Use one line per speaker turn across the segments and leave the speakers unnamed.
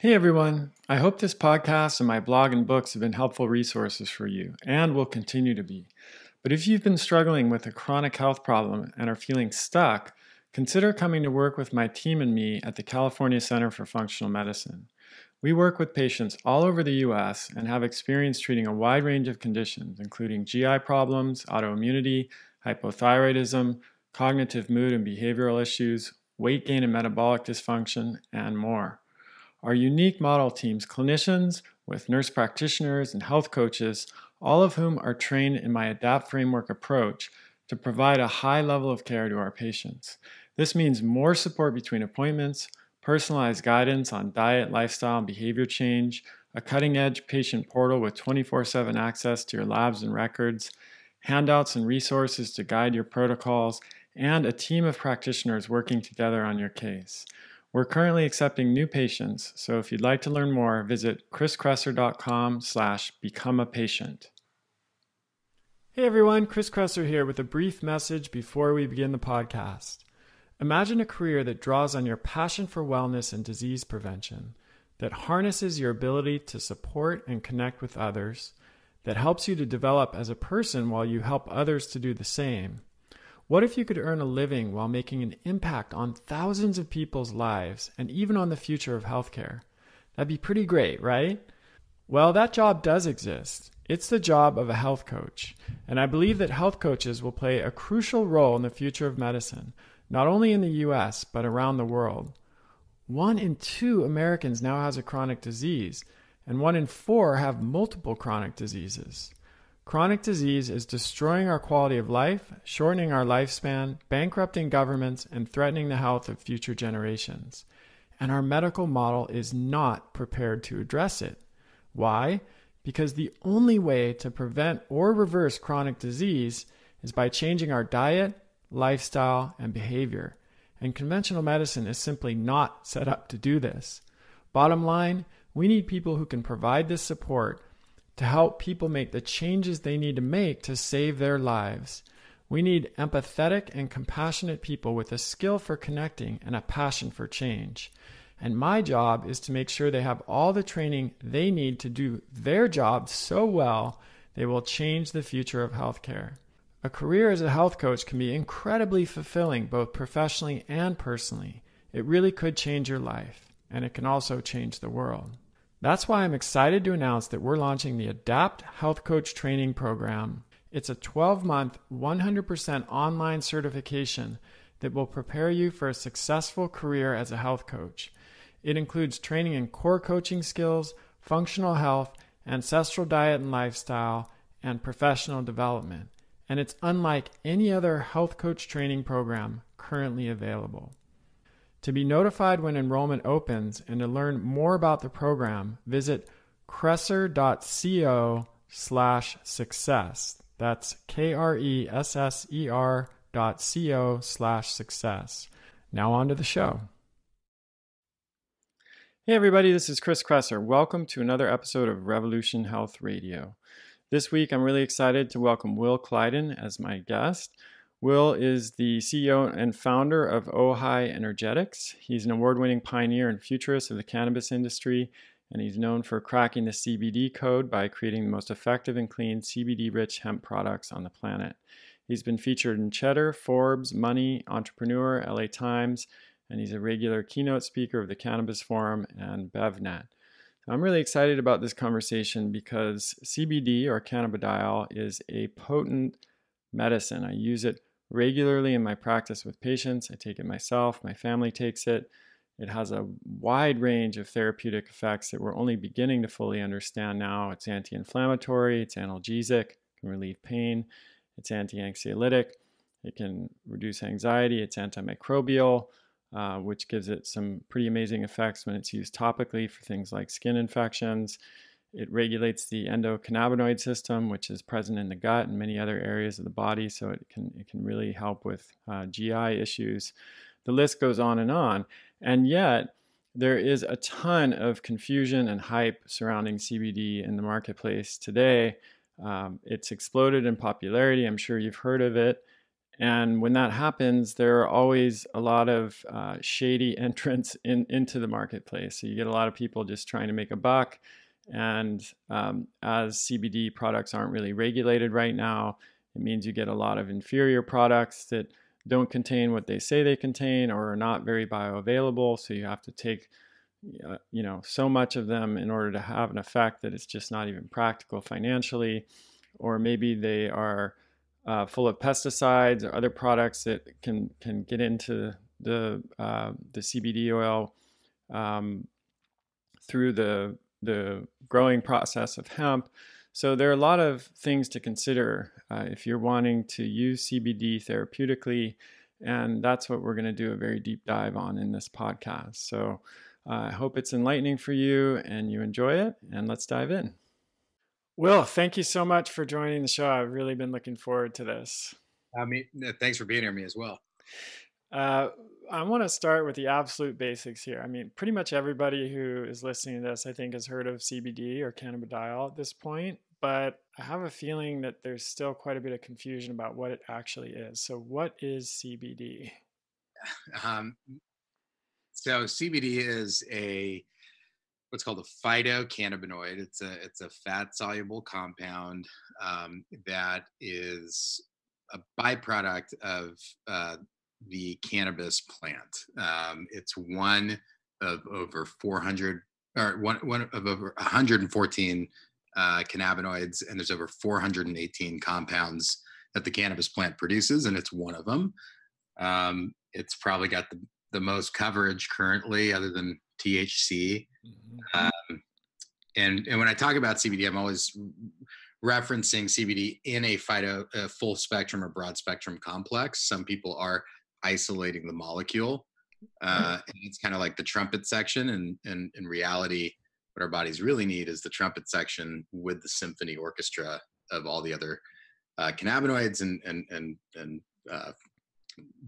Hey everyone, I hope this podcast and my blog and books have been helpful resources for you and will continue to be. But if you've been struggling with a chronic health problem and are feeling stuck, consider coming to work with my team and me at the California Center for Functional Medicine. We work with patients all over the US and have experience treating a wide range of conditions, including GI problems, autoimmunity, hypothyroidism, cognitive mood and behavioral issues, weight gain and metabolic dysfunction, and more. Our unique model teams clinicians with nurse practitioners and health coaches, all of whom are trained in my ADAPT framework approach to provide a high level of care to our patients. This means more support between appointments, personalized guidance on diet, lifestyle, and behavior change, a cutting-edge patient portal with 24/7 access to your labs and records, handouts and resources to guide your protocols, and a team of practitioners working together on your case. We're currently accepting new patients, so if you'd like to learn more, visit chriskresser.com/becomeapatient. Hey everyone, Chris Kresser here with a brief message before we begin the podcast. Imagine a career that draws on your passion for wellness and disease prevention, that harnesses your ability to support and connect with others, that helps you to develop as a person while you help others to do the same. What if you could earn a living while making an impact on thousands of people's lives and even on the future of healthcare? That'd be pretty great, right? Well, that job does exist. It's the job of a health coach, and I believe that health coaches will play a crucial role in the future of medicine, not only in the US, but around the world. 1 in 2 Americans now has a chronic disease, and 1 in 4 have multiple chronic diseases. Chronic disease is destroying our quality of life, shortening our lifespan, bankrupting governments, and threatening the health of future generations. And our medical model is not prepared to address it. Why? Because the only way to prevent or reverse chronic disease is by changing our diet, lifestyle, and behavior. And conventional medicine is simply not set up to do this. Bottom line, we need people who can provide this support to help people make the changes they need to make to save their lives. We need empathetic and compassionate people with a skill for connecting and a passion for change. And my job is to make sure they have all the training they need to do their job so well they will change the future of healthcare. A career as a health coach can be incredibly fulfilling both professionally and personally. It really could change your life, and it can also change the world. That's why I'm excited to announce that we're launching the ADAPT Health Coach Training Program. It's a 12-month, 100% online certification that will prepare you for a successful career as a health coach. It includes training in core coaching skills, functional health, ancestral diet and lifestyle, and professional development. And it's unlike any other health coach training program currently available. To be notified when enrollment opens and to learn more about the program, visit kresser.co/success. That's KRESSER.co/success. Now on to the show. Hey everybody, this is Chris Kresser. Welcome to another episode of Revolution Health Radio. This week I'm really excited to welcome Will Kleidon as my guest. Will is the CEO and founder of Ojai Energetics. He's an award-winning pioneer and futurist of the cannabis industry, and he's known for cracking the CBD code by creating the most effective and clean CBD-rich hemp products on the planet. He's been featured in Cheddar, Forbes, Money, Entrepreneur, LA Times, and he's a regular keynote speaker of the Cannabis Forum and BevNet. I'm really excited about this conversation because CBD, or cannabidiol, is a potent medicine. I use it regularly in my practice with patients. I take it myself. My family takes it. It has a wide range of therapeutic effects that we're only beginning to fully understand now. It's anti-inflammatory, it's analgesic, can relieve pain, it's anti-anxiolytic, it can reduce anxiety, it's antimicrobial, which gives it some pretty amazing effects when it's used topically for things like skin infections. It regulates the Endocannabinoid System, which is present in the gut and many other areas of the body, so it can really help with GI issues. The list goes on. And yet, there is a ton of confusion and hype surrounding CBD in the marketplace today. It's exploded in popularity. I'm sure you've heard of it. And when that happens, there are always a lot of shady entrants into the marketplace. So you get a lot of people just trying to make a buck. And as CBD products aren't really regulated right now, it means you get a lot of inferior products that don't contain what they say they contain or are not very bioavailable. So you have to take so much of them in order to have an effect that it's just not even practical financially. Or maybe they are full of pesticides or other products that can get into the CBD oil through the growing process of hemp. So there are a lot of things to consider if you're wanting to use CBD therapeutically, and that's what we're going to do a very deep dive on in this podcast. So I hope it's enlightening for you and you enjoy it, and let's dive in. Will, thank you so much for joining the show. I've really been looking forward to this.
Thanks for being here, me as well.
I want to start with the absolute basics here. I mean, pretty much everybody who is listening to this, I think, has heard of CBD or cannabidiol at this point, but I have a feeling that there's still quite a bit of confusion about what it actually is. So what is CBD?
So CBD is what's called a phytocannabinoid. It's a fat soluble compound that is a byproduct of the cannabis plant. It's one of over 400 or one of over 114 cannabinoids, and there's over 418 compounds that the cannabis plant produces, and it's one of them. It's probably got the most coverage currently, other than THC. Mm-hmm. And when I talk about CBD, I'm always referencing CBD in a full spectrum or broad spectrum complex. Some people are isolating the molecule, and it's kind of like the trumpet section. And in reality, what our bodies really need is the trumpet section with the symphony orchestra of all the other cannabinoids and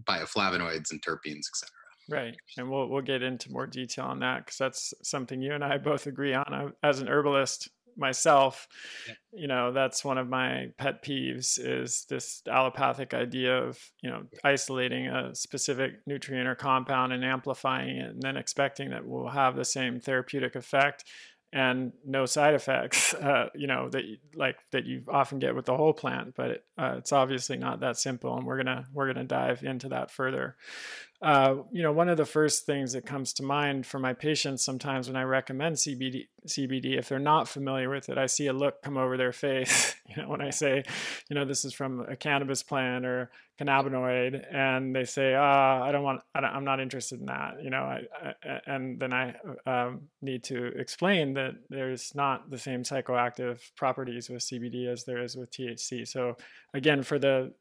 bioflavonoids and terpenes, etc.
Right. And we'll get into more detail on that because that's something you and I both agree on. As an herbalist myself, that's one of my pet peeves is this allopathic idea of, isolating a specific nutrient or compound and amplifying it and then expecting that we'll have the same therapeutic effect and no side effects, that you often get with the whole plant. But it's obviously not that simple, and we're gonna dive into that further. One of the first things that comes to mind for my patients sometimes when I recommend CBD, if they're not familiar with it, I see a look come over their face, when I say, this is from a cannabis plant or cannabinoid, and they say, I'm not interested in that, and then I need to explain that there's not the same psychoactive properties with CBD as there is with THC. So again, for the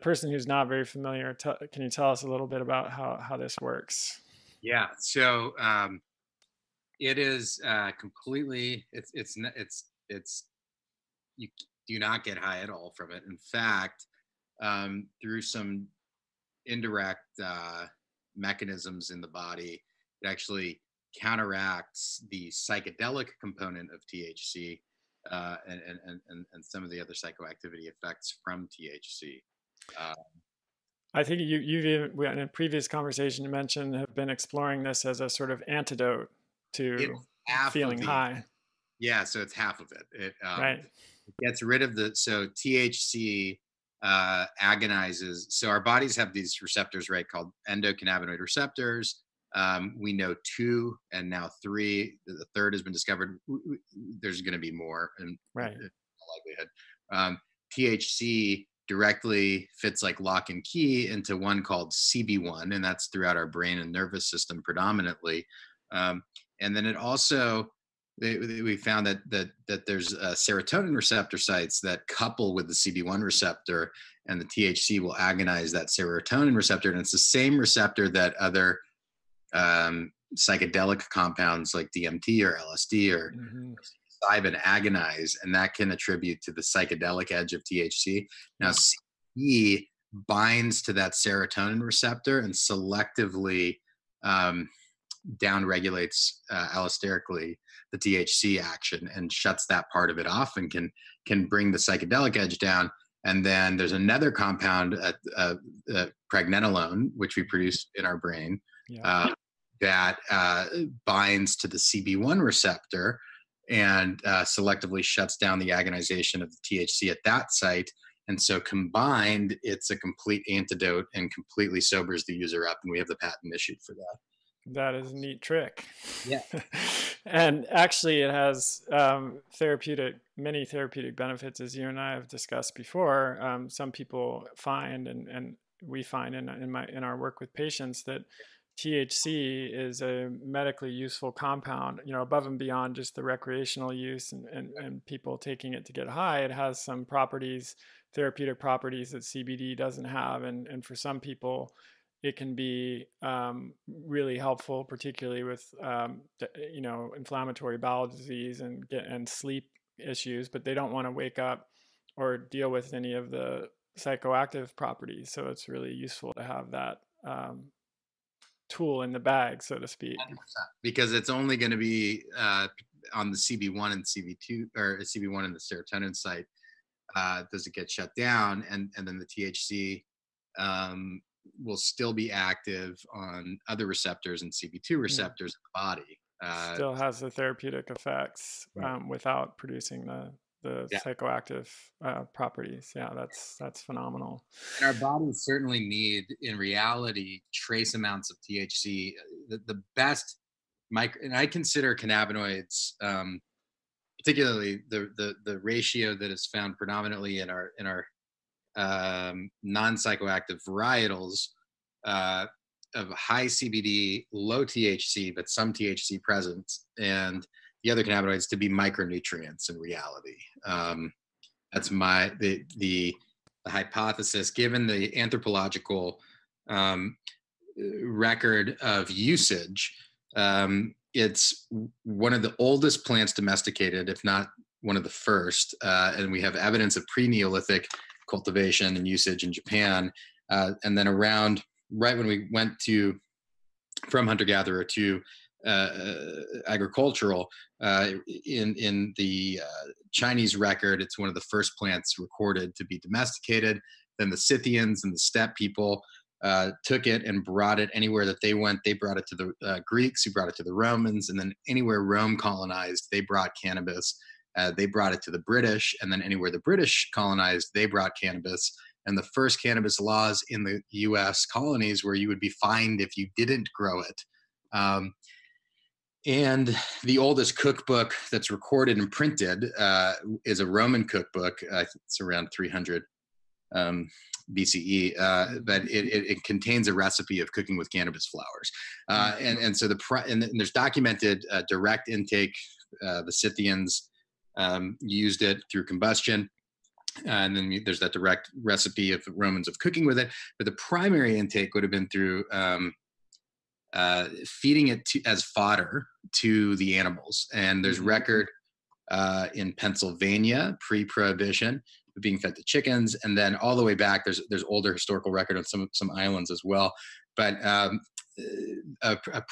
person who's not very familiar, can you tell us a little bit about how this works?
Yeah. So it is completely. It's you do not get high at all from it. In fact, through some indirect mechanisms in the body, it actually counteracts the psychedelic component of THC and some of the other psychoactivity effects from THC.
I think you've in a previous conversation you mentioned have been exploring this as a sort of antidote to feeling high.
Yeah, so it's half of it. It
gets
rid of so THC agonizes. So our bodies have these receptors, right, called endocannabinoid receptors. We know 2 and now 3. The third has been discovered. There's going to be more, in likelihood. THC directly fits like lock and key into one called CB1, and that's throughout our brain and nervous system predominantly. And then it also, we found that there's serotonin receptor sites that couple with the CB1 receptor, and the THC will agonize that serotonin receptor. And it's the same receptor that other psychedelic compounds like DMT or LSD or psilocybin agonize, and that can attribute to the psychedelic edge of THC. Now, CBD binds to that serotonin receptor and selectively downregulates allosterically the THC action and shuts that part of it off, and can bring the psychedelic edge down And then there's another compound, pregnenolone, which we produce in our brain, that binds to the CB1 receptor and selectively shuts down the agonization of the THC at that site. And so combined, it's a complete antidote and completely sobers the user up. And we have the patent issued for that.
That is a neat trick.
Yeah.
And actually it has many therapeutic benefits, as you and I have discussed before. Some people find, and we find in our work with patients, that THC is a medically useful compound, above and beyond just the recreational use and people taking it to get high. It has some properties, therapeutic properties, that CBD doesn't have. And for some people, it can be really helpful, particularly with inflammatory bowel disease and sleep issues, but they don't want to wake up or deal with any of the psychoactive properties. So it's really useful to have that tool in the bag, so to speak.
100%. Because it's only going to be on the CB1 and CB2, or CB1 and the serotonin site. Does it get shut down? And then the THC will still be active on other receptors and CB2 receptors in the body.
Still has the therapeutic effects without producing the psychoactive properties. Yeah, that's phenomenal.
And our bodies certainly need, in reality, trace amounts of THC. The best and I consider cannabinoids, particularly the ratio that is found predominantly in our non-psychoactive varietals, of high CBD, low THC, but some THC present, and the other cannabinoids to be micronutrients in reality. That's the hypothesis, given the anthropological record of usage. It's one of the oldest plants domesticated, if not one of the first, and we have evidence of pre-Neolithic cultivation and usage in Japan. And then right when we went from hunter-gatherer to agricultural, in the Chinese record, it's one of the first plants recorded to be domesticated. Then the Scythians and the steppe people took it and brought it anywhere that they went. They brought it to the Greeks, who brought it to the Romans, and then anywhere Rome colonized, they brought cannabis. They brought it to the British, and then anywhere the British colonized, they brought cannabis. And the first cannabis laws in the U.S. colonies were you would be fined if you didn't grow it. And the oldest cookbook that's recorded and printed is a Roman cookbook. It's around 300 BCE, but it contains a recipe of cooking with cannabis flowers. And so and there's documented direct intake. The Scythians used it through combustion. And then there's that direct recipe of the Romans of cooking with it. But the primary intake would have been through feeding it as fodder to the animals. And there's record in Pennsylvania, pre-prohibition, being fed to chickens. And then all the way back, there's older historical record on some islands as well. But a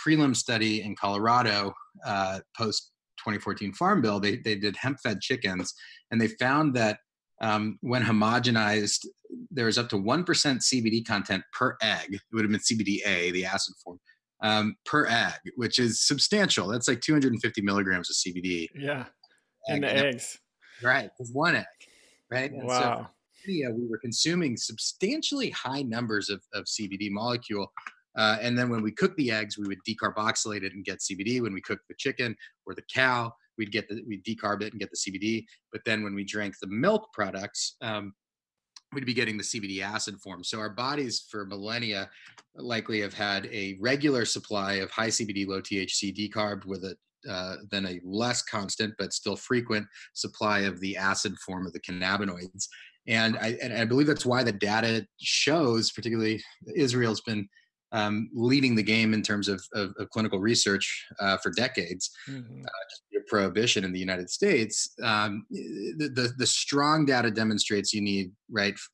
prelim study in Colorado, post 2014 Farm Bill, they did hemp-fed chickens, and they found that when homogenized, there was up to 1% CBD content per egg. It would have been CBDA, the acid form, per egg, which is substantial. That's like 250 milligrams of CBD.
Yeah, in the eggs.
Right, it's one egg, right? And
wow.
So we were consuming substantially high numbers of CBD molecule. And then when we cook the eggs, we would decarboxylate it and get CBD. When we cook the chicken or the cow, we'd decarb it and get the CBD. But then when we drank the milk products, we'd be getting the CBD acid form. So our bodies for millennia likely have had a regular supply of high CBD, low THC decarb with it, then a less constant but still frequent supply of the acid form of the cannabinoids. And I believe that's why the data shows, particularly Israel's been leading the game in terms of clinical research for decades. Prohibition in the United States, the strong data demonstrates you need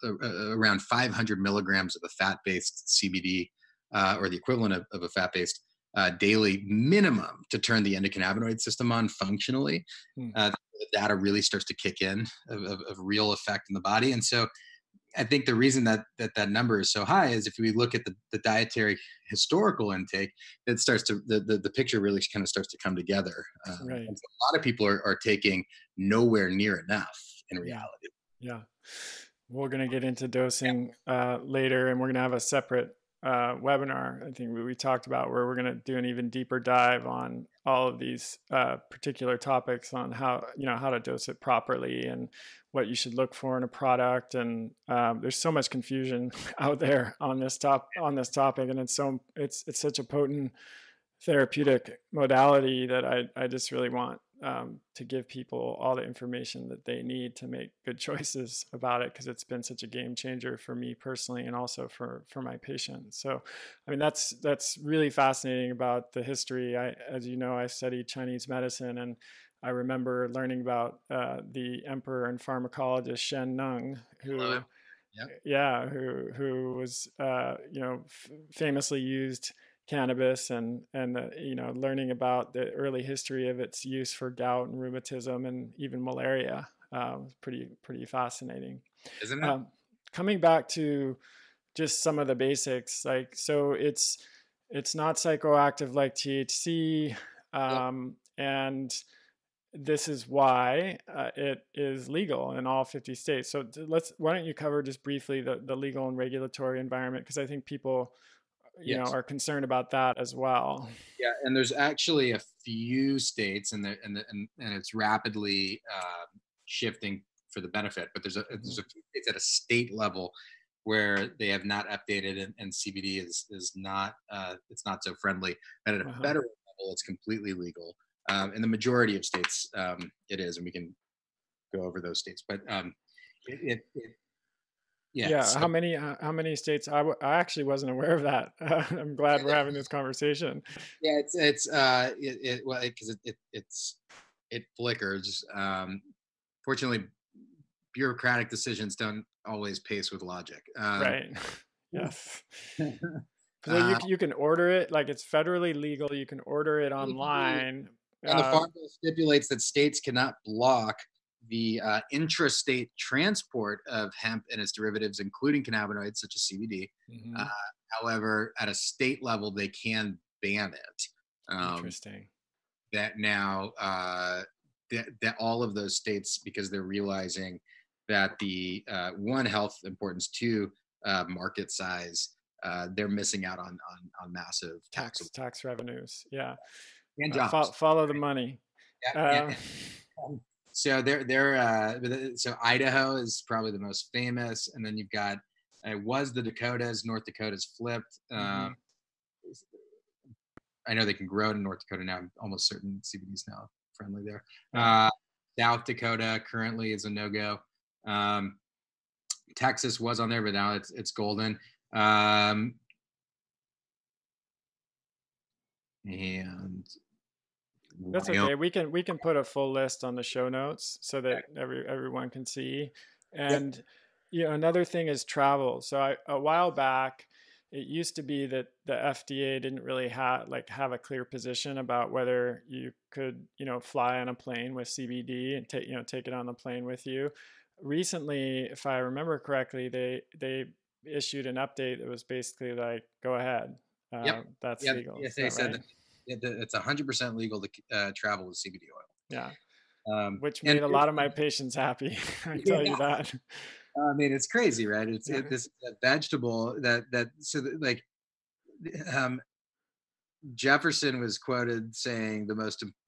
around 500 milligrams of a fat-based CBD or the equivalent of a fat-based daily minimum to turn the endocannabinoid system on functionally. The data really starts to kick in of real effect in the body. And so I think the reason that number is so high is if we look at the dietary historical intake, it starts to the picture really kind of starts to come together.
Right.
And so a lot of people are taking nowhere near enough in
Yeah.
reality.
Yeah. We're going to get into dosing later, and we're going to have a separate webinar, I think we talked about, where we're going to do an even deeper dive on all of these particular topics on how to dose it properly and what you should look for in a product. And there's so much confusion out there on this topic, and it's such a potent therapeutic modality that I just really want to give people all the information that they need to make good choices about it, because it's been such a game changer for me personally and also for my patients. So, I mean, that's really fascinating about the history. As you know, I studied Chinese medicine, and I remember learning about the emperor and pharmacologist Shen Nung, who, who was famously used cannabis, and learning about the early history of its use for gout and rheumatism and even malaria was pretty fascinating,
isn't it?
Coming back to just some of the basics, like, so it's not psychoactive like THC, and this is why it is legal in all 50 states. So why don't you cover just briefly the legal and regulatory environment, because I think people are concerned about that as well.
Yeah, and there's actually a few states, and it's rapidly shifting for the benefit. But there's a few states at a state level where they have not updated, and CBD is not it's not so friendly. But at a federal level, it's completely legal. In the majority of states, it is, and we can go over those states. But
so how many states? I actually wasn't aware of that. I'm glad we're having this conversation.
Yeah, because it flickers. Fortunately, bureaucratic decisions don't always pace with logic.
Right. Yes. So you can order it, like, it's federally legal. You can order it online.
And the Farm Bill stipulates that states cannot block the intrastate transport of hemp and its derivatives, including cannabinoids such as CBD. However, at a state level, they can ban it.
Interesting.
That now that all of those states, because they're realizing that the one, health importance, two, market size, they're missing out on massive
tax revenues. Yeah.
And jobs.
Follow the money.
Yeah. So so Idaho is probably the most famous, and then you've got the Dakotas. North Dakota's flipped. I know they can grow it in North Dakota now. I'm almost certain CBD is now friendly there. South Dakota currently is a no-go. Texas was on there, but now it's golden. And
that's okay. We can put a full list on the show notes so that everyone can see. And another thing is travel. So a while back, it used to be that the FDA didn't really have a clear position about whether you could fly on a plane with CBD and take it on the plane with you. Recently, if I remember correctly, they issued an update that was basically like, go ahead. That's legal.
Yes, they said that it's 100% legal to travel with CBD oil.
Yeah. Which made a lot of my patients happy. I tell you that.
I mean, it's crazy, right? It's this vegetable Jefferson was quoted saying the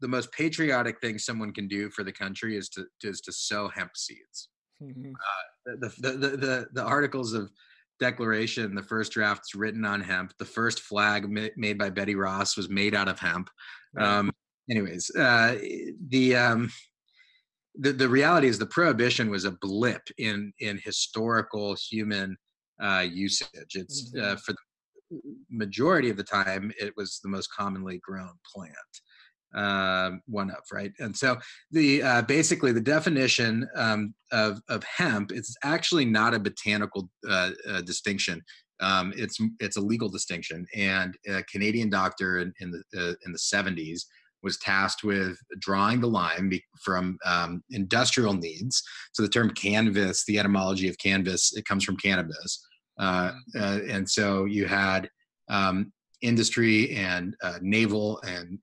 most patriotic thing someone can do for the country is to sow hemp seeds. The articles of Declaration, the first draft's written on hemp. The first flag made by Betty Ross was made out of hemp. Right. Anyways, the reality is the prohibition was a blip in historical human usage. It's for the majority of the time, it was the most commonly grown plant. One of, right? And so basically the definition of hemp, it's actually not a botanical distinction. It's a legal distinction. And a Canadian doctor in the 70s was tasked with drawing the line from industrial needs. So the term canvas, the etymology of canvas, it comes from cannabis. And so you had industry and naval and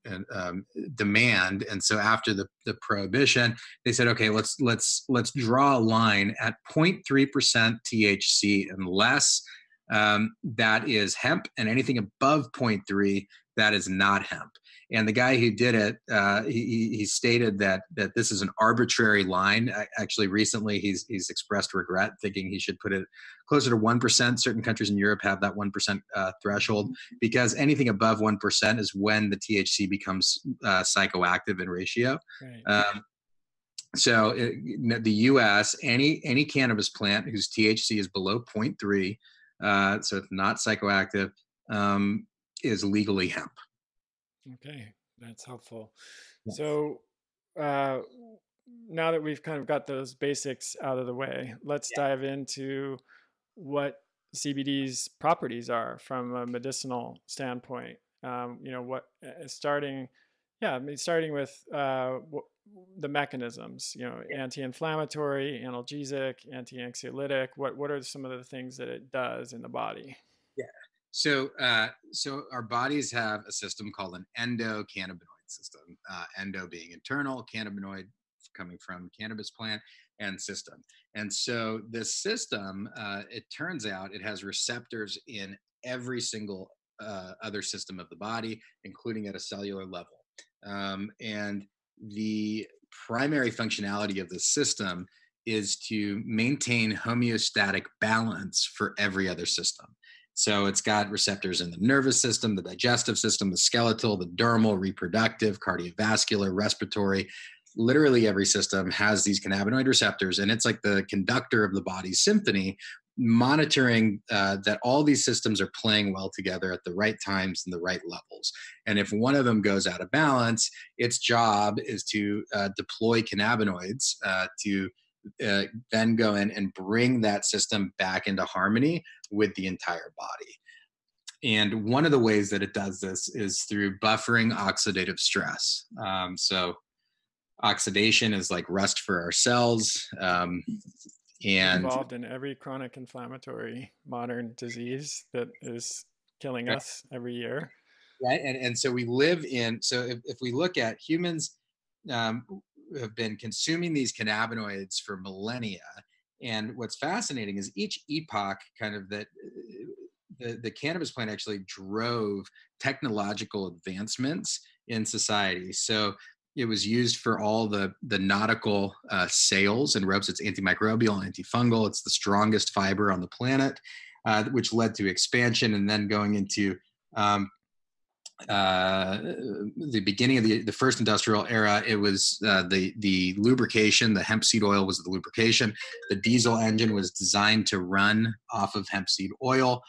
demand. And so after the prohibition, they said, okay, let's draw a line at 0.3% THC, unless that is hemp, and anything above 0.3, that is not hemp. And the guy who did it, he stated that this is an arbitrary line. Actually, recently he's expressed regret, thinking he should put it closer to 1%. Certain countries in Europe have that 1% threshold, because anything above 1% is when the THC becomes psychoactive in ratio. Right. So the U.S., any cannabis plant whose THC is below 0.3, so it's not psychoactive, is legally hemp.
Okay, that's helpful. Yes. So now that we've kind of got those basics out of the way, let's dive into what CBD's properties are from a medicinal standpoint. Starting with the mechanisms, anti-inflammatory, analgesic, anti-anxiolytic. What are some of the things that it does in the body?
Yeah. So our bodies have a system called an endocannabinoid system. Endo being internal, cannabinoid coming from cannabis plant, and system. And so this system, it turns out, it has receptors in every single other system of the body, including at a cellular level. And the primary functionality of the system is to maintain homeostatic balance for every other system. So it's got receptors in the nervous system, the digestive system, the skeletal, the dermal, reproductive, cardiovascular, respiratory. Literally every system has these cannabinoid receptors, and it's like the conductor of the body's symphony, monitoring that all these systems are playing well together at the right times and the right levels. And if one of them goes out of balance, its job is to deploy cannabinoids to then go in and bring that system back into harmony with the entire body. And one of the ways that it does this is through buffering oxidative stress. So oxidation is like rust for our cells. And
involved in every chronic inflammatory modern disease that is killing us every year.
Right. And so we live in, so if we look at humans, have been consuming these cannabinoids for millennia. And what's fascinating is each epoch kind of that the cannabis plant actually drove technological advancements in society. So it was used for all the nautical sails and ropes. It's antimicrobial, antifungal. It's the strongest fiber on the planet, which led to expansion, and then going into the beginning of the first industrial era. It was the lubrication. The hemp seed oil was the lubrication. The diesel engine was designed to run off of hemp seed oil.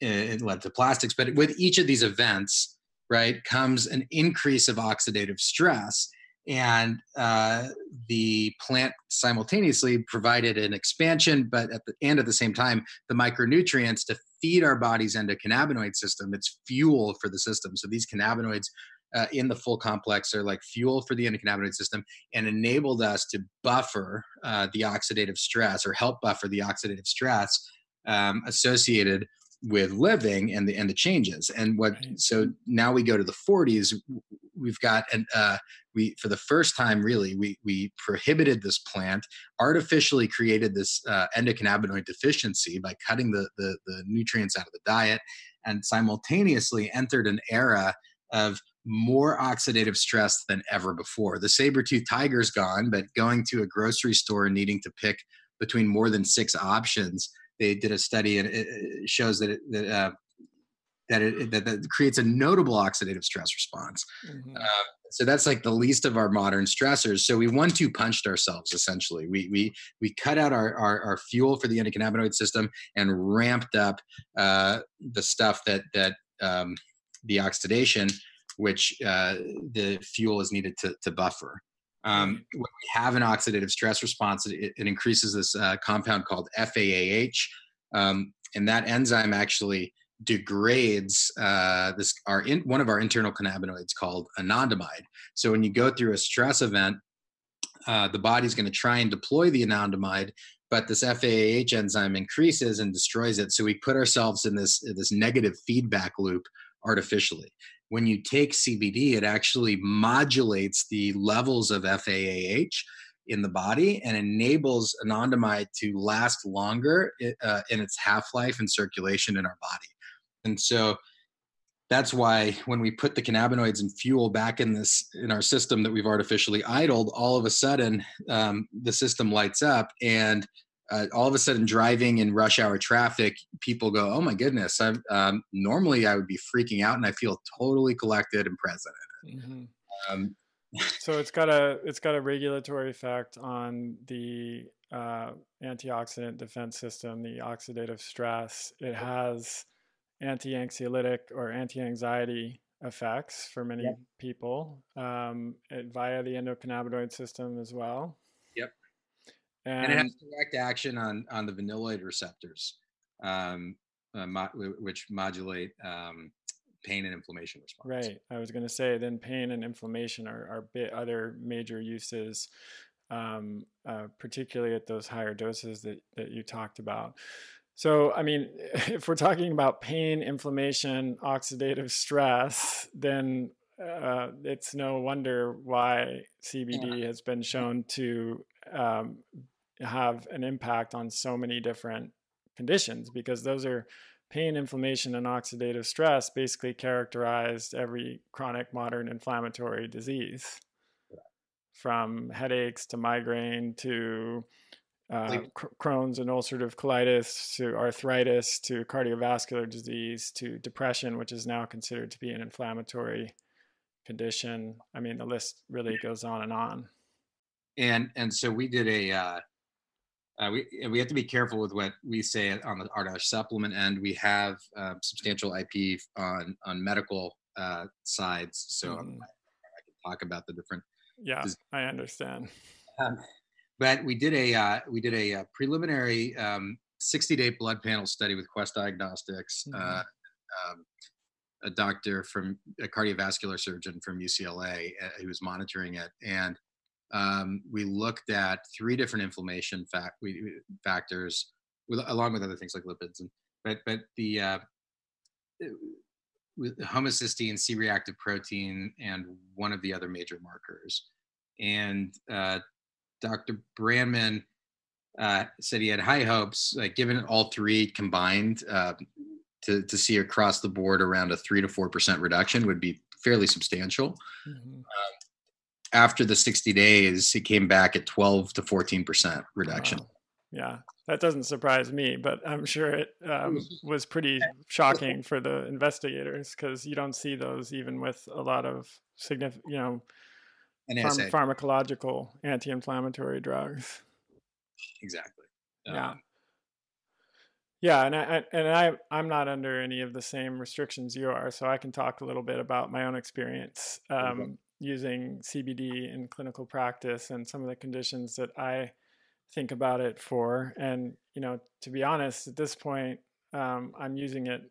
It led to plastics. But with each of these events, right, comes an increase of oxidative stress. And the plant simultaneously provided an expansion, but at the same time, the micronutrients to feed our body's endocannabinoid system. It's fuel for the system. So these cannabinoids in the full complex are like fuel for the endocannabinoid system, and enabled us to buffer the oxidative stress, or help buffer the oxidative stress associated with living and the changes. And so now we go to the 40s. We've got for the first time, really, we prohibited this plant, artificially created this endocannabinoid deficiency by cutting the nutrients out of the diet, and simultaneously entered an era of more oxidative stress than ever before. The saber-toothed tiger's gone, but going to a grocery store and needing to pick between more than 6 options, they did a study, and it shows that that creates a notable oxidative stress response. Mm-hmm. So that's like the least of our modern stressors. So we 1-2 punched ourselves, essentially. We cut out our fuel for the endocannabinoid system and ramped up the stuff that the oxidation, which the fuel is needed to buffer. When we have an oxidative stress response, it increases this compound called FAAH. And that enzyme actually degrades one of our internal cannabinoids called anandamide. So when you go through a stress event, the body's going to try and deploy the anandamide, but this FAAH enzyme increases and destroys it. So we put ourselves in this negative feedback loop artificially. When you take CBD, it actually modulates the levels of FAAH in the body and enables anandamide to last longer in its half-life and circulation in our body. And so that's why when we put the cannabinoids and fuel back in our system that we've artificially idled, all of a sudden the system lights up, and all of a sudden driving in rush hour traffic, people go, "Oh my goodness! Normally I would be freaking out, and I feel totally collected and present in it."
Mm-hmm. So it's got a regulatory effect on the antioxidant defense system, the oxidative stress. It has anti-anxiolytic or anti-anxiety effects for many people via the endocannabinoid system as well.
Yep. And it has direct action on the vanilloid receptors, which modulate pain and inflammation response.
Right. I was going to say then pain and inflammation are other major uses, particularly at those higher doses that you talked about. So, I mean, if we're talking about pain, inflammation, oxidative stress, then it's no wonder why CBD has been shown to have an impact on so many different conditions, because those are pain, inflammation, and oxidative stress basically characterized every chronic modern inflammatory disease, from headaches to migraine to Crohn's and ulcerative colitis to arthritis to cardiovascular disease to depression, which is now considered to be an inflammatory condition. I mean, the list really goes on and on.
And so we did we have to be careful with what we say on the our supplement end. We have substantial IP on medical sides, so I can talk about the different.
Yeah, I understand.
But we did a preliminary 60-day blood panel study with Quest Diagnostics, a doctor from a cardiovascular surgeon from UCLA who was monitoring it, and we looked at 3 different inflammation factors, along with other things like lipids, but the with homocysteine, C-reactive protein, and one of the other major markers. And Dr. Brandman said he had high hopes, given all 3 combined, to see across the board around a 3 to 4% reduction would be fairly substantial. After the 60 days, he came back at 12 to 14% reduction.
Wow. Yeah, that doesn't surprise me, but I'm sure it was pretty shocking for the investigators, because you don't see those even with a lot of significant, pharmacological anti-inflammatory drugs.
Exactly.
Yeah, and I'm not under any of the same restrictions you are, so I can talk a little bit about my own experience using CBD in clinical practice and some of the conditions that I think about it for. And to be honest, at this point, I'm using it.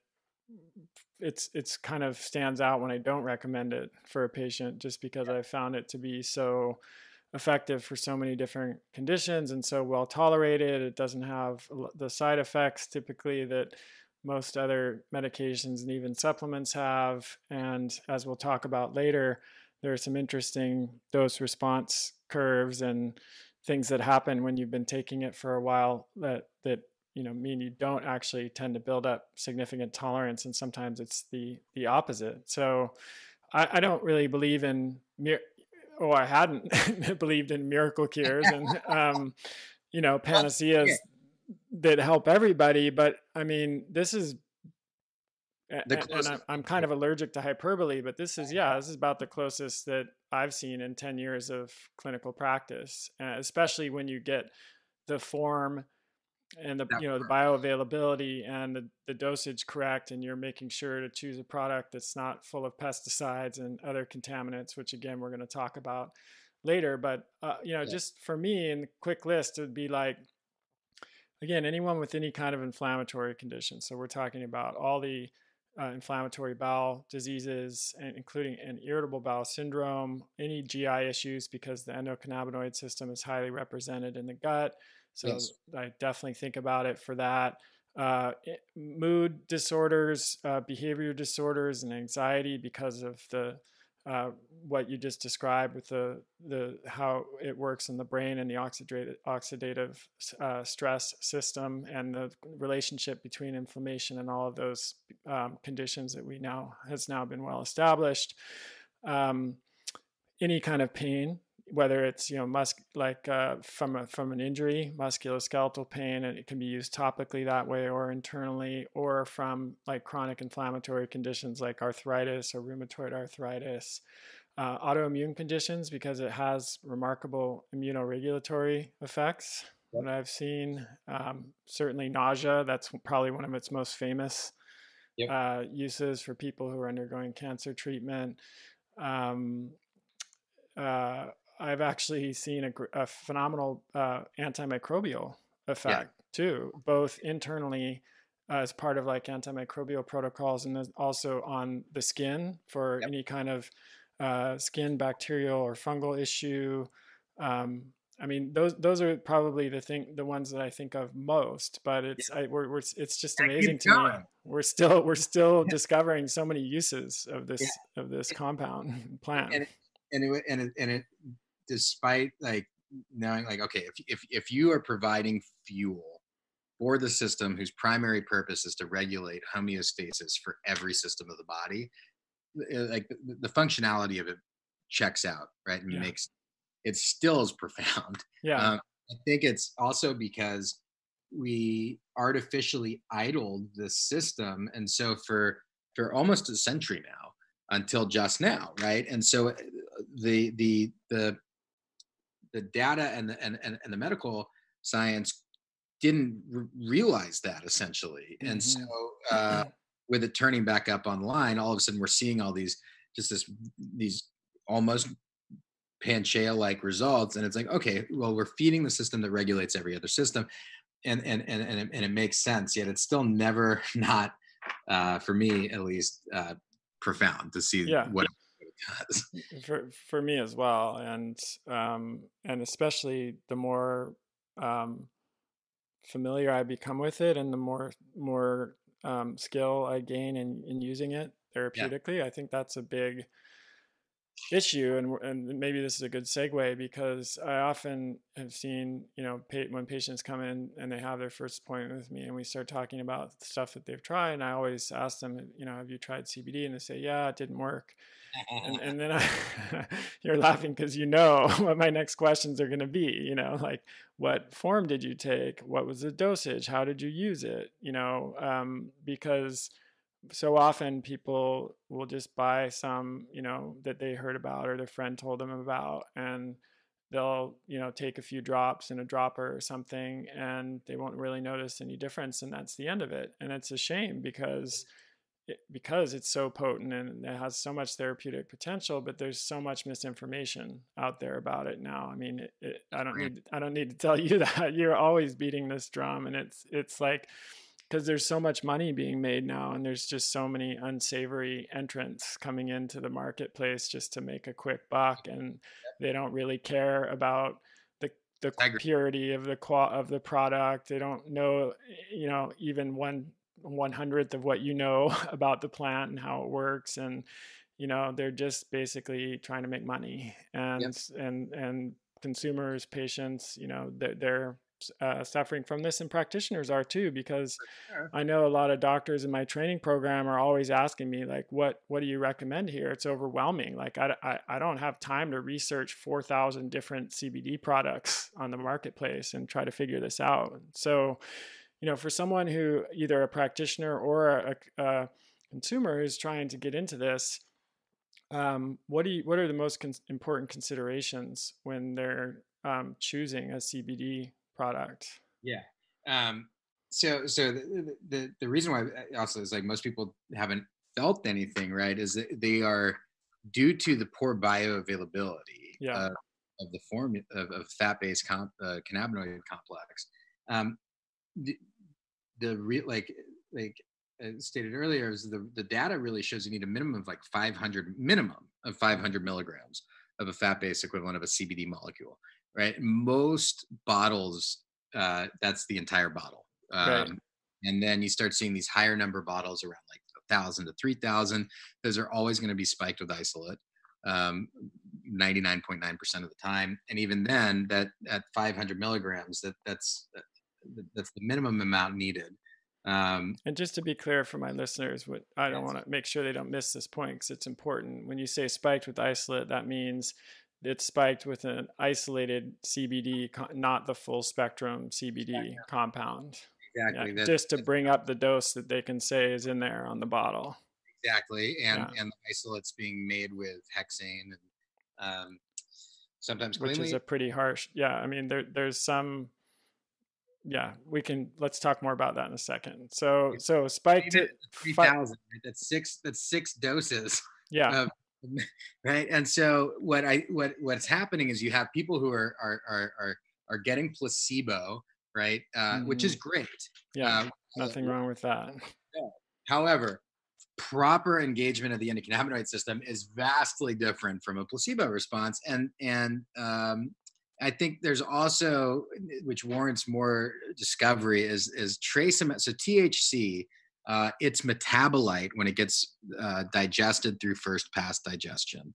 It's kind of stands out when I don't recommend it for a patient, just because I found it to be so effective for so many different conditions and so well tolerated. It doesn't have the side effects typically that most other medications and even supplements have. And as we'll talk about later, there are some interesting dose response curves and things that happen when you've been taking it for a while that mean you don't actually tend to build up significant tolerance, and sometimes it's the opposite. So I don't really believe in I hadn't believed in miracle cures and panaceas that help everybody, but I mean, this is, and I'm kind of allergic to hyperbole, but this is about the closest that I've seen in 10 years of clinical practice, especially when you get the form and the bioavailability and the dosage correct, and you're making sure to choose a product that's not full of pesticides and other contaminants, which again we're going to talk about later. But just for me, in the quick list, it would be like again, anyone with any kind of inflammatory condition. So we're talking about all the inflammatory bowel diseases, and including an irritable bowel syndrome, any GI issues, because the endocannabinoid system is highly represented in the gut. So
Yes.
I definitely think about it for that. Mood disorders, behavior disorders, and anxiety because of the what you just described with the how it works in the brain and the oxidative stress system, and the relationship between inflammation and all of those conditions that we now has now been well established. Um, any kind of pain, whether it's from an injury, musculoskeletal pain, and it can be used topically that way or internally, or from like chronic inflammatory conditions like arthritis or rheumatoid arthritis, autoimmune conditions, because it has remarkable immunoregulatory effects.
Yep.
What I've seen, certainly nausea, that's probably one of its most famous
Yep.
uses for people who are undergoing cancer treatment. Um, uh, I've actually seen a phenomenal antimicrobial
Yeah.
effect too, both internally as part of like antimicrobial protocols, and then also on the skin for
Yep.
any kind of skin bacterial or fungal issue. Um, I mean, those are probably the ones that I think of most. But it's just
And it
amazing
keeps
to me.
going.
We're still discovering so many uses of
Yeah.
this compound plant.
And it despite like knowing like, okay, if you are providing fuel for the system whose primary purpose is to regulate homeostasis for every system of the body, like the functionality of it checks out, right? And
Yeah.
makes it still is profound.
Yeah.
I think it's also because we artificially idled the system, and so for almost a century now, until just now, right? And so the the data and the medical science didn't realize that essentially, and so
Hmm.
uh, with it turning back up online, all of a sudden we're seeing all these just these almost panchaea like results, and it's like, okay, well, we're feeding the system that regulates every other system, and it makes sense, yet it's still never not for me at least profound to see
Yeah.
what it does.
For me as well, and especially the more um, familiar I become with it, and the more skill I gain in using it
Yeah.
therapeutically, I think that's a big issue. And maybe this is a good segue, because I often have seen, when patients come in and they have their first appointment with me and we start talking about stuff that they've tried, and I always ask them, have you tried CBD? And they say, yeah, it didn't work. And then you're laughing because you know what my next questions are going to be, like, what form did you take? What was the dosage? How did you use it? Because so often people will just buy some, that they heard about or their friend told them about, and they'll, take a few drops in a dropper or something, and they won't really notice any difference, and that's the end of it. And it's a shame, because it's so potent and it has so much therapeutic potential, but there's so much misinformation out there about it now. I mean, I don't need to tell you that. You're always beating this drum, and it's like, because there's so much money being made now, and there's just so many unsavory entrants coming into the marketplace just to make a quick buck, and they don't really care about the purity of the product. They don't know, even 1/100th of what about the plant and how it works, and they're just basically trying to make money,
Yep.
and consumers, patients, they're suffering from this, and practitioners are too, because
Sure.
I know a lot of doctors in my training program are always asking me, like, what do you recommend here? It's overwhelming. Like, I don't have time to research 4,000 different CBD products on the marketplace and try to figure this out. So, for someone who, either a practitioner or a consumer who's trying to get into this, what are the most important considerations when they're choosing a CBD product?
Yeah. Um, so the reason why also is like most people haven't felt anything, right, is that they are due to the poor bioavailability
Yeah.
of the form of fat-based cannabinoid complex. Um, like stated earlier, is the data really shows you need a minimum of like 500 milligrams of a fat-based equivalent of a CBD molecule, right? Most bottles, that's the entire bottle.
Right.
And then you start seeing these higher number bottles around like 1,000 to 3,000. Those are always going to be spiked with isolate, 99.9% of the time. And even then, that at 500 milligrams, that's the minimum amount needed.
And just to be clear for my listeners, what I don't want to make sure they don't miss this point, because it's important. When you say spiked with isolate, that means it's spiked with an isolated CBD, not the full spectrum CBD compound.
Exactly.
Yeah, just to bring up the dose that they can say is in there on the bottle.
Exactly. And the isolate's being made with hexane and sometimes cleanly.
Which is a pretty harsh. Yeah. I mean, there's some. Yeah, let's talk more about that in a second. So spiked to
3,000. Right? That's six doses.
Yeah.
Right. And so what's happening is you have people who are getting placebo, right? Which is great.
Yeah. Nothing wrong with that.
However, proper engagement of the endocannabinoid system is vastly different from a placebo response. And I think there's also, which warrants more discovery, is trace amount. So THC, its metabolite when it gets digested through first pass digestion,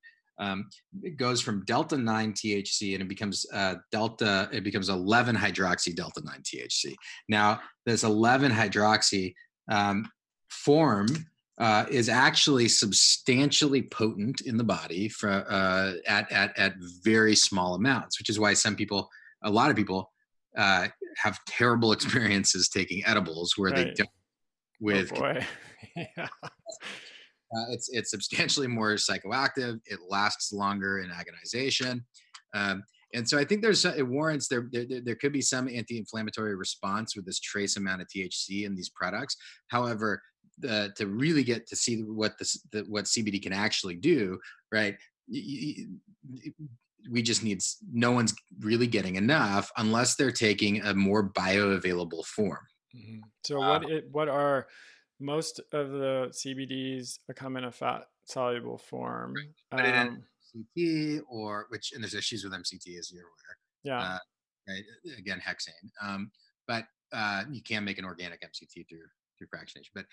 it goes from delta 9 THC and it becomes 11 hydroxy delta 9 THC. Now, this 11 hydroxy form is actually substantially potent in the body at very small amounts, which is why a lot of people have terrible experiences taking edibles where they don't with.
Oh boy. Yeah.
It's substantially more psychoactive. It lasts longer in agonization. And so I think it warrants there could be some anti-inflammatory response with this trace amount of THC in these products. However, to really get to see what CBD can actually do, right? We just need, no one's really getting enough unless they're taking a more bioavailable form.
Mm-hmm. So what are most of the CBDs come in a fat soluble form?
But in MCT and there's issues with MCT, as you're aware.
Yeah.
Right. Again, hexane. But you can make an organic MCT through fractionation. But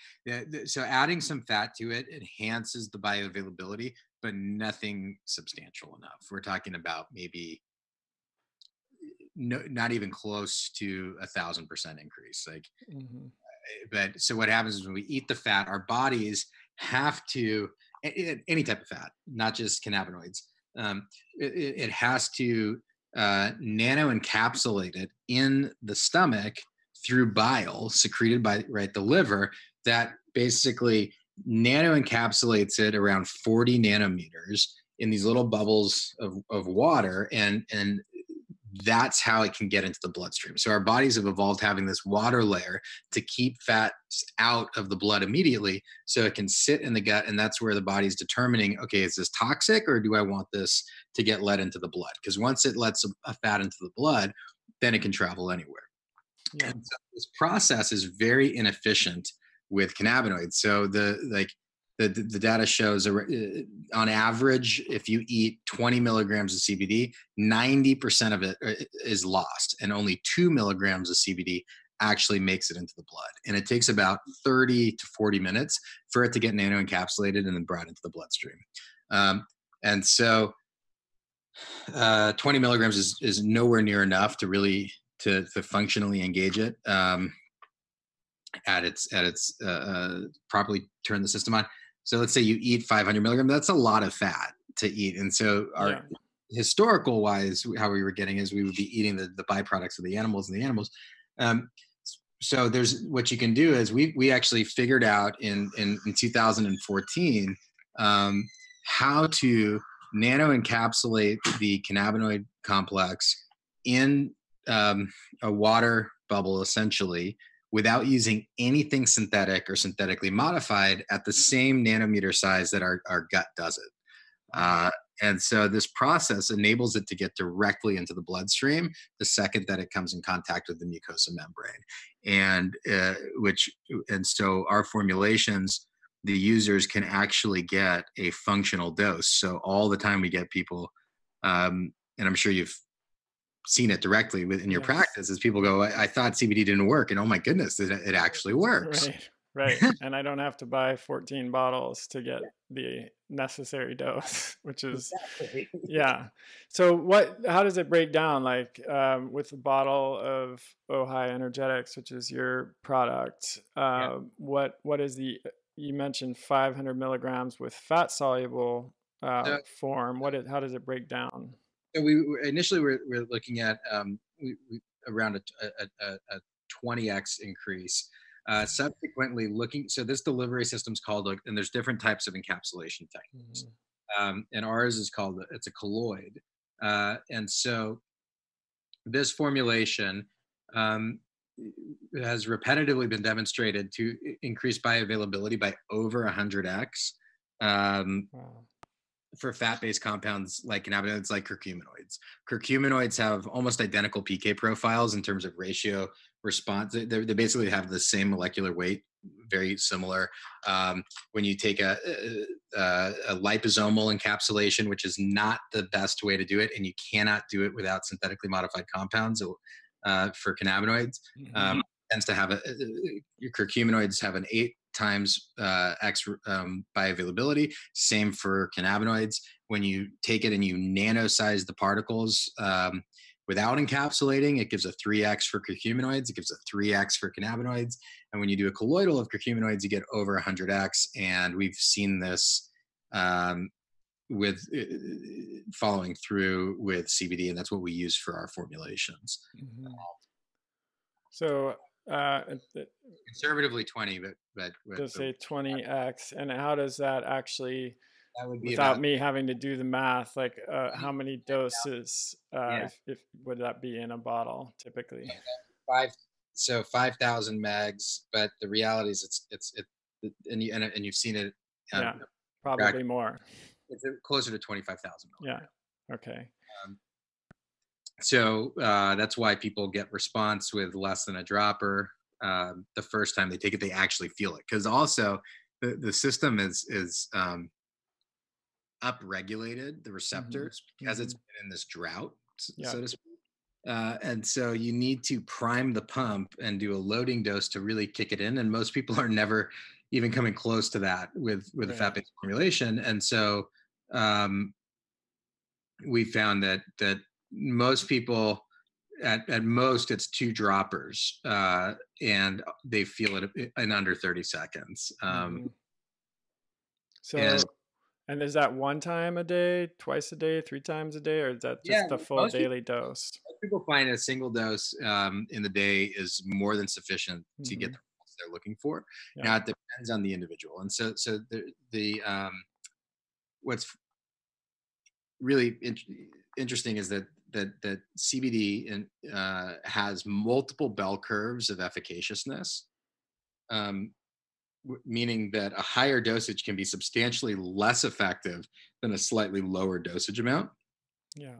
so adding some fat to it enhances the bioavailability, but nothing substantial enough. We're talking about maybe not even close to 1,000% increase. But so what happens is when we eat the fat, our bodies have to, any type of fat, not just cannabinoids, it has to nano encapsulate it in the stomach through bile secreted by the liver, that basically nano encapsulates it around 40 nanometers in these little bubbles of water, and that's how it can get into the bloodstream. So our bodies have evolved having this water layer to keep fats out of the blood immediately, so it can sit in the gut, and that's where the body's determining, okay, is this toxic or do I want this to get let into the blood? Because once it lets a fat into the blood, then it can travel anywhere. Yeah. And so this process is very inefficient with cannabinoids. So the data shows on average, if you eat 20 milligrams of CBD, 90% of it is lost, and only 2 milligrams of CBD actually makes it into the blood. And it takes about 30 to 40 minutes for it to get nano encapsulated and then brought into the bloodstream. And so 20 milligrams is nowhere near enough to really to functionally engage it at its properly turn the system on. So let's say you eat 500 milligrams, that's a lot of fat to eat. And so our historical wise, how we were getting is we would be eating the byproducts of the animals and the animals. So there's what you can do is we actually figured out in 2014 how to nano encapsulate the cannabinoid complex in a water bubble, essentially, without using anything synthetic or synthetically modified, at the same nanometer size that our gut does it. And so this process enables it to get directly into the bloodstream the second that it comes in contact with the mucosa membrane. And so our formulations, the users can actually get a functional dose. So all the time we get people, and I'm sure you've seen it directly in your practice, as people go, I thought CBD didn't work, and oh my goodness, it actually works.
Right. And I don't have to buy 14 bottles to get the necessary dose, which is, yeah. So how does it break down? Like with a bottle of Ojai Energetics, which is your product, what is you mentioned 500 milligrams with fat soluble form. How does it break down?
So we initially we're looking at around a 20x increase. Subsequently so this delivery system is called, and there's different types of encapsulation techniques. And ours is called, it's a colloid. And so this formulation has repetitively been demonstrated to increase bioavailability by over 100x. For fat-based compounds like cannabinoids, like curcuminoids. Curcuminoids have almost identical PK profiles in terms of ratio response. They basically have the same molecular weight, very similar. When you take a liposomal encapsulation, which is not the best way to do it, and you cannot do it without synthetically modified compounds for cannabinoids, tends to have your curcuminoids have an 8 times X bioavailability. Same for cannabinoids. When you take it and you nanosize the particles without encapsulating, it gives a 3x for curcuminoids. It gives a 3x for cannabinoids. And when you do a colloidal of curcuminoids, you get over 100x. And we've seen this with following through with CBD, and that's what we use for our formulations.
So
conservatively 20, but
to say 20x, and how does that actually,
that would be
without me having to do the math, like how many doses if would that be in a bottle typically?
5,000 megs, but the reality is it's and you've seen it.
Probably more.
It's closer to 25,000.
Yeah. Okay.
So that's why people get response with less than a dropper. The first time they take it, they actually feel it, because also the system is upregulated, the receptors, because it's been in this drought, so to speak. And so you need to prime the pump and do a loading dose to really kick it in. And most people are never even coming close to that with a fat-based formulation. And so we found that most people, at most, it's 2 droppers, and they feel it in under 30 seconds.
And is that 1 time a day, twice a day, 3 times a day, or is that just the full daily dose?
Most people find a single dose in the day is more than sufficient to get the results they're looking for. Now it depends on the individual, and so the what's really interesting is that CBD has multiple bell curves of efficaciousness, meaning that a higher dosage can be substantially less effective than a slightly lower dosage amount. The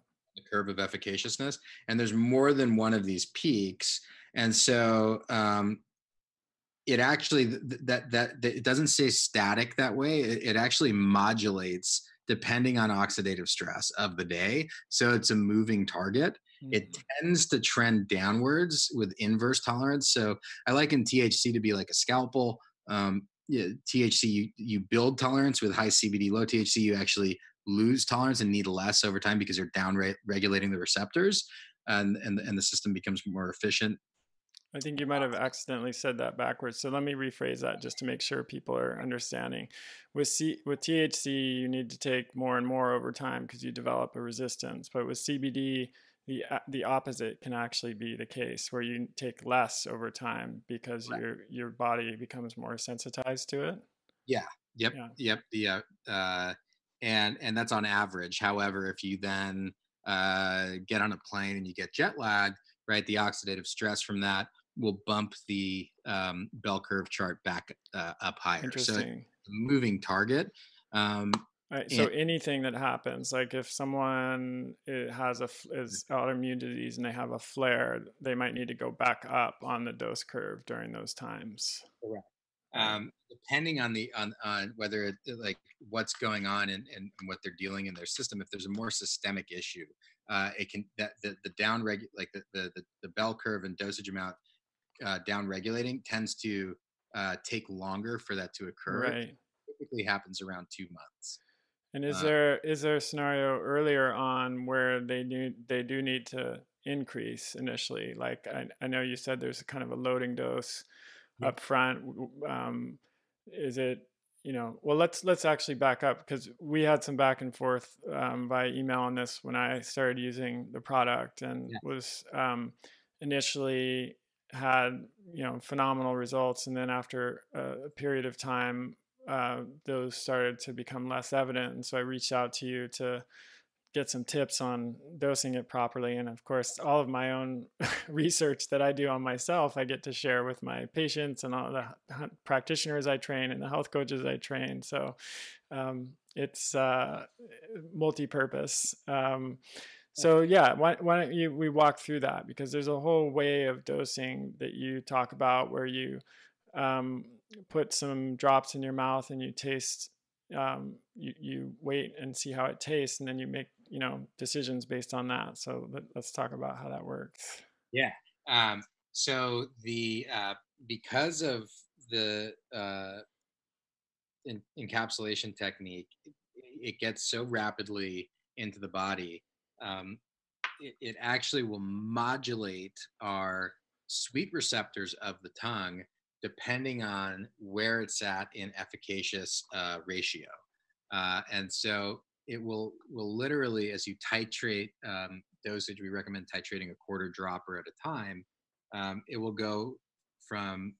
curve of efficaciousness, and there's more than one of these peaks, and so it actually it doesn't stay static that way. It actually modulates depending on oxidative stress of the day. So it's a moving target. It tends to trend downwards with inverse tolerance. So I liken THC to be like a scalpel. THC, you build tolerance. With high CBD, low THC, you actually lose tolerance and need less over time because you're down regulating the receptors, and the system becomes more efficient.
I think you might have accidentally said that backwards. So let me rephrase that just to make sure people are understanding. With THC, you need to take more and more over time because you develop a resistance. But with CBD, the opposite can actually be the case, where you take less over time because your body becomes more sensitized to it.
And that's on average. However, if you then get on a plane and you get jet lag, right, the oxidative stress from that will bump the bell curve chart back up higher. So it's a moving target.
So anything that happens, like if someone is autoimmune disease and they have a flare, they might need to go back up on the dose curve during those times.
Correct. Depending on on whether like what's going on and what they're dealing in their system, if there's a more systemic issue, it can that the down like the bell curve and dosage amount down regulating tends to take longer for that to occur.
Right.
It typically happens around 2 months.
And is there a scenario earlier on where they do need to increase initially? Like I know you said there's kind of a loading dose up front. Is it, well, let's actually back up, because we had some back and forth by email on this when I started using the product, and was initially had phenomenal results, and then after a period of time those started to become less evident, and so I reached out to you to get some tips on dosing it properly. And of course, all of my own research that I do on myself, I get to share with my patients and all the practitioners I train and the health coaches I train. So it's multi-purpose. So yeah, why don't we walk through that, because there's a whole way of dosing that you talk about where you put some drops in your mouth and you taste, you wait and see how it tastes, and then you make decisions based on that. So let's talk about how that works.
Yeah. So the because of the encapsulation technique, it gets so rapidly into the body. It actually will modulate our sweet receptors of the tongue depending on where it's at in efficacious ratio. And so it will literally, as you titrate dosage, we recommend titrating a quarter dropper at a time. It will go from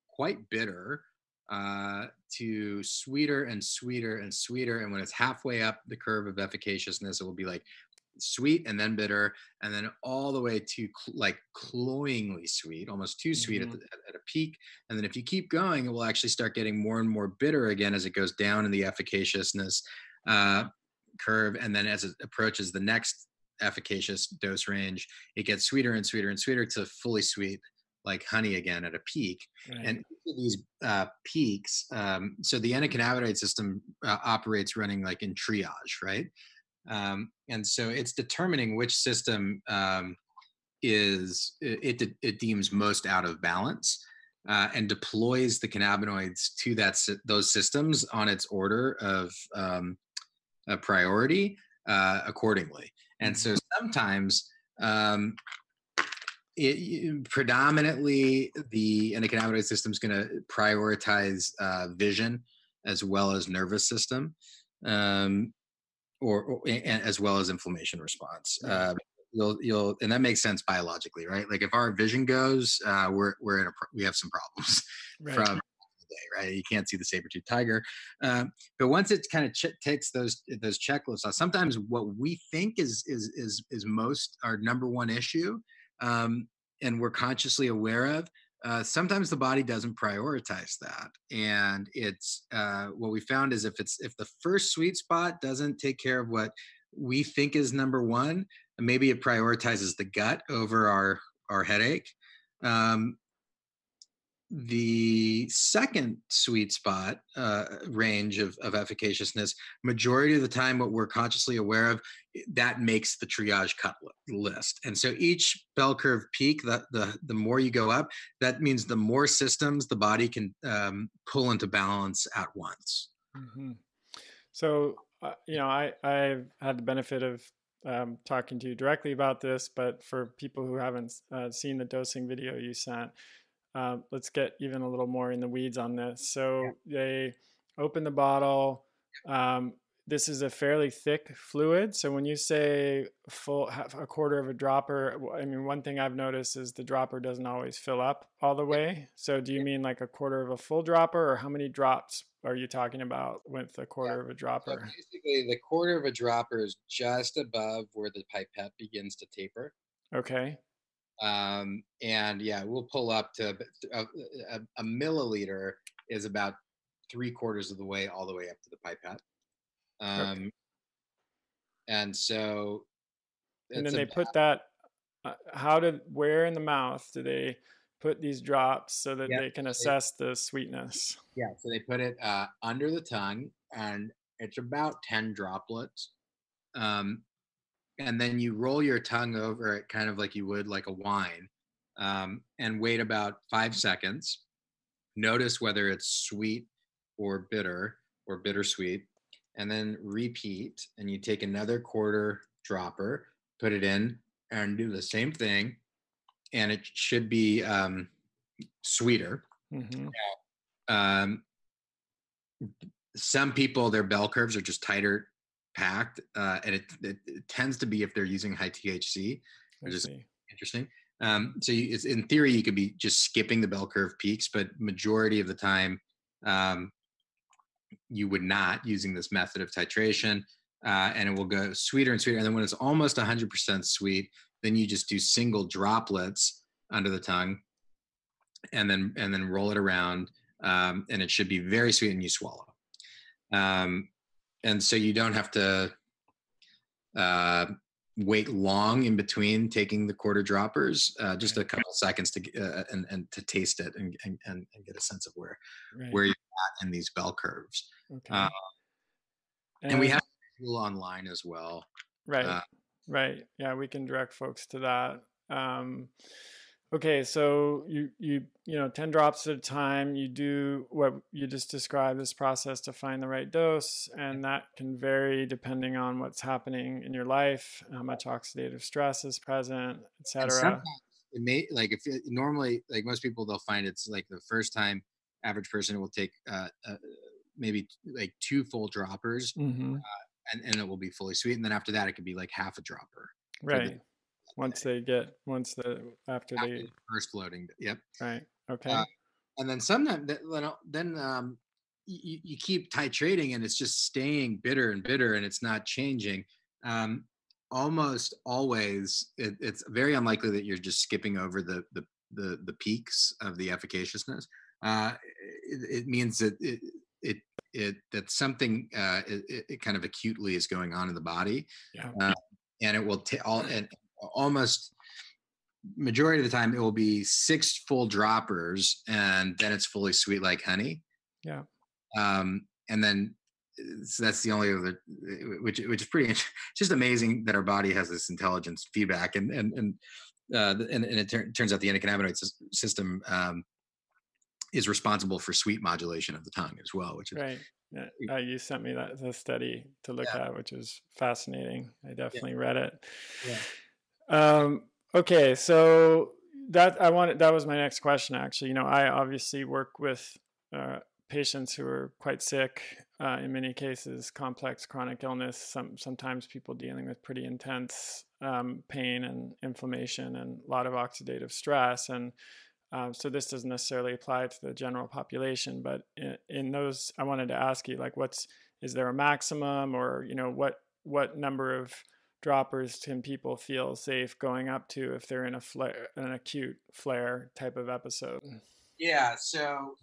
quite bitter to sweeter and sweeter and sweeter. And when it's halfway up the curve of efficaciousness, it will be like sweet and then bitter, and then all the way to like cloyingly sweet, almost too sweet at a peak. And then if you keep going, it will actually start getting more and more bitter again as it goes down in the efficaciousness curve. And then as it approaches the next efficacious dose range, it gets sweeter and sweeter and sweeter to fully sweet, like honey again at a peak. Right. And these peaks, so the endocannabinoid system operates running like in triage, right? And so it's determining which system it deems most out of balance, and deploys the cannabinoids to those systems on its order of a priority accordingly. And so sometimes predominantly the endocannabinoid system is going to prioritize vision as well as nervous system. Or as well as inflammation response. You'll and that makes sense biologically, right? Like if our vision goes, we have some problems from the day, right? You can't see the saber-toothed tiger. But once it kind of takes those checklists off, sometimes what we think is most our number one issue, and we're consciously aware of, sometimes the body doesn't prioritize that. And it's what we found is if the first sweet spot doesn't take care of what we think is number one, maybe it prioritizes the gut over our headache. The second sweet spot range of efficaciousness, majority of the time, what we're consciously aware of, that makes the triage cut list. And so each bell curve peak, the more you go up, that means the more systems the body can pull into balance at once.
Mm-hmm. So, I've had the benefit of talking to you directly about this, but for people who haven't seen the dosing video you sent, let's get even a little more in the weeds on this. So they open the bottle. This is a fairly thick fluid. So when you say a quarter of a dropper, I mean, one thing I've noticed is the dropper doesn't always fill up all the way. So do you mean like a quarter of a full dropper, or how many drops are you talking about with a quarter of a dropper?
So basically, the quarter of a dropper is just above where the pipette begins to taper.
Okay.
And yeah, we'll pull up to a milliliter is about 3/4 of the way all the way up to the pipette. Um, and so
and
it's
then they
about,
put that, where in the mouth do they put these drops so that
yeah,
they can assess the sweetness?
yeah. So they put it under the tongue, and it's about 10 droplets. Um, and then you roll your tongue over it, kind of like you would like a wine, and wait about 5 seconds. Notice whether it's sweet or bitter or bittersweet, and then repeat. And you take another quarter dropper, put it in, and do the same thing. And it should be sweeter.
Mm-hmm.
Um, some people, their bell curves are just tighter packed, and it tends to be if they're using high THC, which is interesting. So it's, in theory, you could be just skipping the bell curve peaks, but majority of the time, you would not, using this method of titration, and it will go sweeter and sweeter. And then when it's almost 100% sweet, then you just do single droplets under the tongue, and then roll it around, and it should be very sweet, and you swallow. And so you don't have to wait long in between taking the quarter droppers, just a couple seconds to and to taste it and get a sense of where you're at in these bell curves.
Okay.
And we have a tool online as well.
Right. Yeah, we can direct folks to that. Okay, so you 10 drops at a time, you do what you just described, this process to find the right dose, and that can vary depending on what's happening in your life, how much oxidative stress is present, etc.
Sometimes it may, like, if it, normally, like most people, they'll find it's like the first time average person will take maybe like 2 full droppers,
mm-hmm.
And it will be fully sweet, and then after that it could be like half a dropper.
Right. After they
first loading. Yep.
Right. Okay.
And then sometimes then you keep titrating, and it's just staying bitter and bitter, and it's not changing. Almost always, it's very unlikely that you're just skipping over the peaks of the efficaciousness. It means that that something it kind of acutely is going on in the body.
Yeah.
And it will and almost majority of the time it will be 6 full droppers, and then it's fully sweet like honey.
Yeah.
And then so that's the only other, which is pretty it's just amazing that our body has this intelligence feedback, and it turns out the endocannabinoid system is responsible for sweet modulation of the tongue as well, which is
right. Yeah. You sent me the study to look at, which is fascinating. I definitely read it.
Yeah.
Okay, so that was my next question, actually. I obviously work with patients who are quite sick, in many cases, complex chronic illness, sometimes people dealing with pretty intense pain and inflammation and a lot of oxidative stress. And so this doesn't necessarily apply to the general population, but in those, I wanted to ask you, like, is there a maximum, or, what number of droppers can people feel safe going up to if they're in an acute flare type of episode?
Yeah. So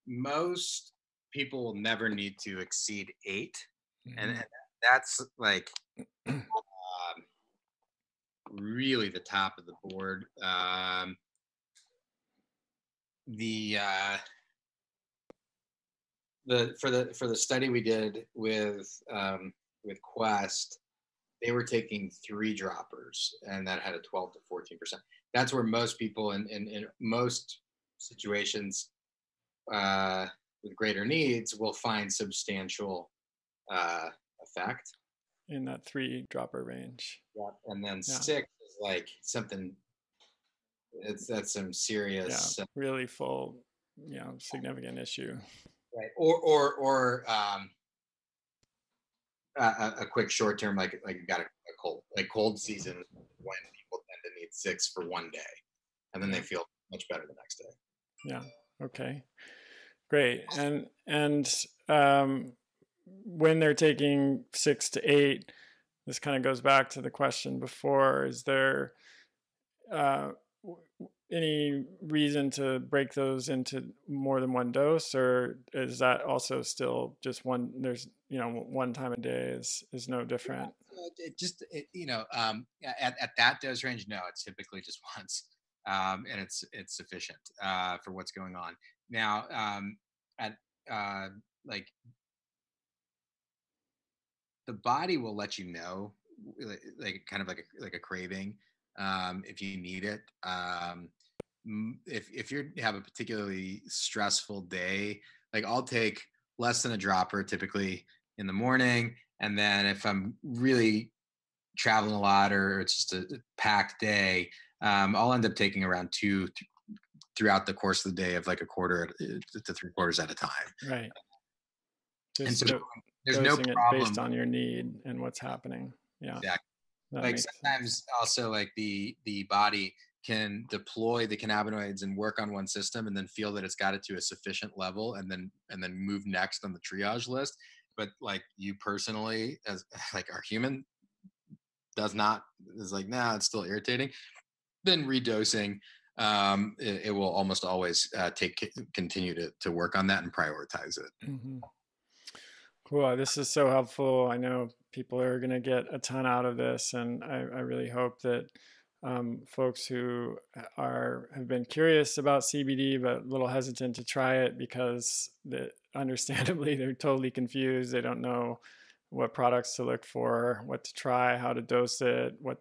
most people will never need to exceed 8, mm-hmm. and that's like really the top of the board. For the study we did with Quest, they were taking 3 droppers, and that had a 12 to 14%. That's where most people in most situations with greater needs will find substantial effect
in that 3 dropper range.
Yeah, and then 6 is like something. That's some serious,
really full, significant issue.
Right, or a quick short term, like you got a cold, like cold season, when people tend to need 6 for one day, and then they feel much better the next day.
Yeah. Okay. Great. And when they're taking 6 to 8, this kind of goes back to the question before: is there any reason to break those into more than one dose, or is that also still just one? There's, one time a day is no different.
At that dose range, no, it's typically just once, and it's sufficient for what's going on. Now, at like the body will let you know, like kind of like a craving, if you need it. If you have a particularly stressful day, like I'll take less than a dropper typically in the morning, and then if I'm really traveling a lot or it's just a packed day, I'll end up taking around two throughout the course of the day, of like a quarter to three quarters at a time.
Right.
And
Just
so there's no
dosing it based
problem.
on your need and what's happening. Yeah.
Exactly.
That
Like
makes sense.
sometimes also like the body can deploy the cannabinoids and work on one system and then feel that it's got it to a sufficient level and then move next on the triage list. But like you personally, as like our human, does not, is like, nah, it's still irritating. Then redosing, it will almost always continue to work on that and prioritize it.
Mm-hmm. Cool. This is so helpful. I know people are going to get a ton out of this, and I really hope that folks who have been curious about CBD but a little hesitant to try it because understandably they're totally confused. They don't know what products to look for, what to try, how to dose it.
And we'll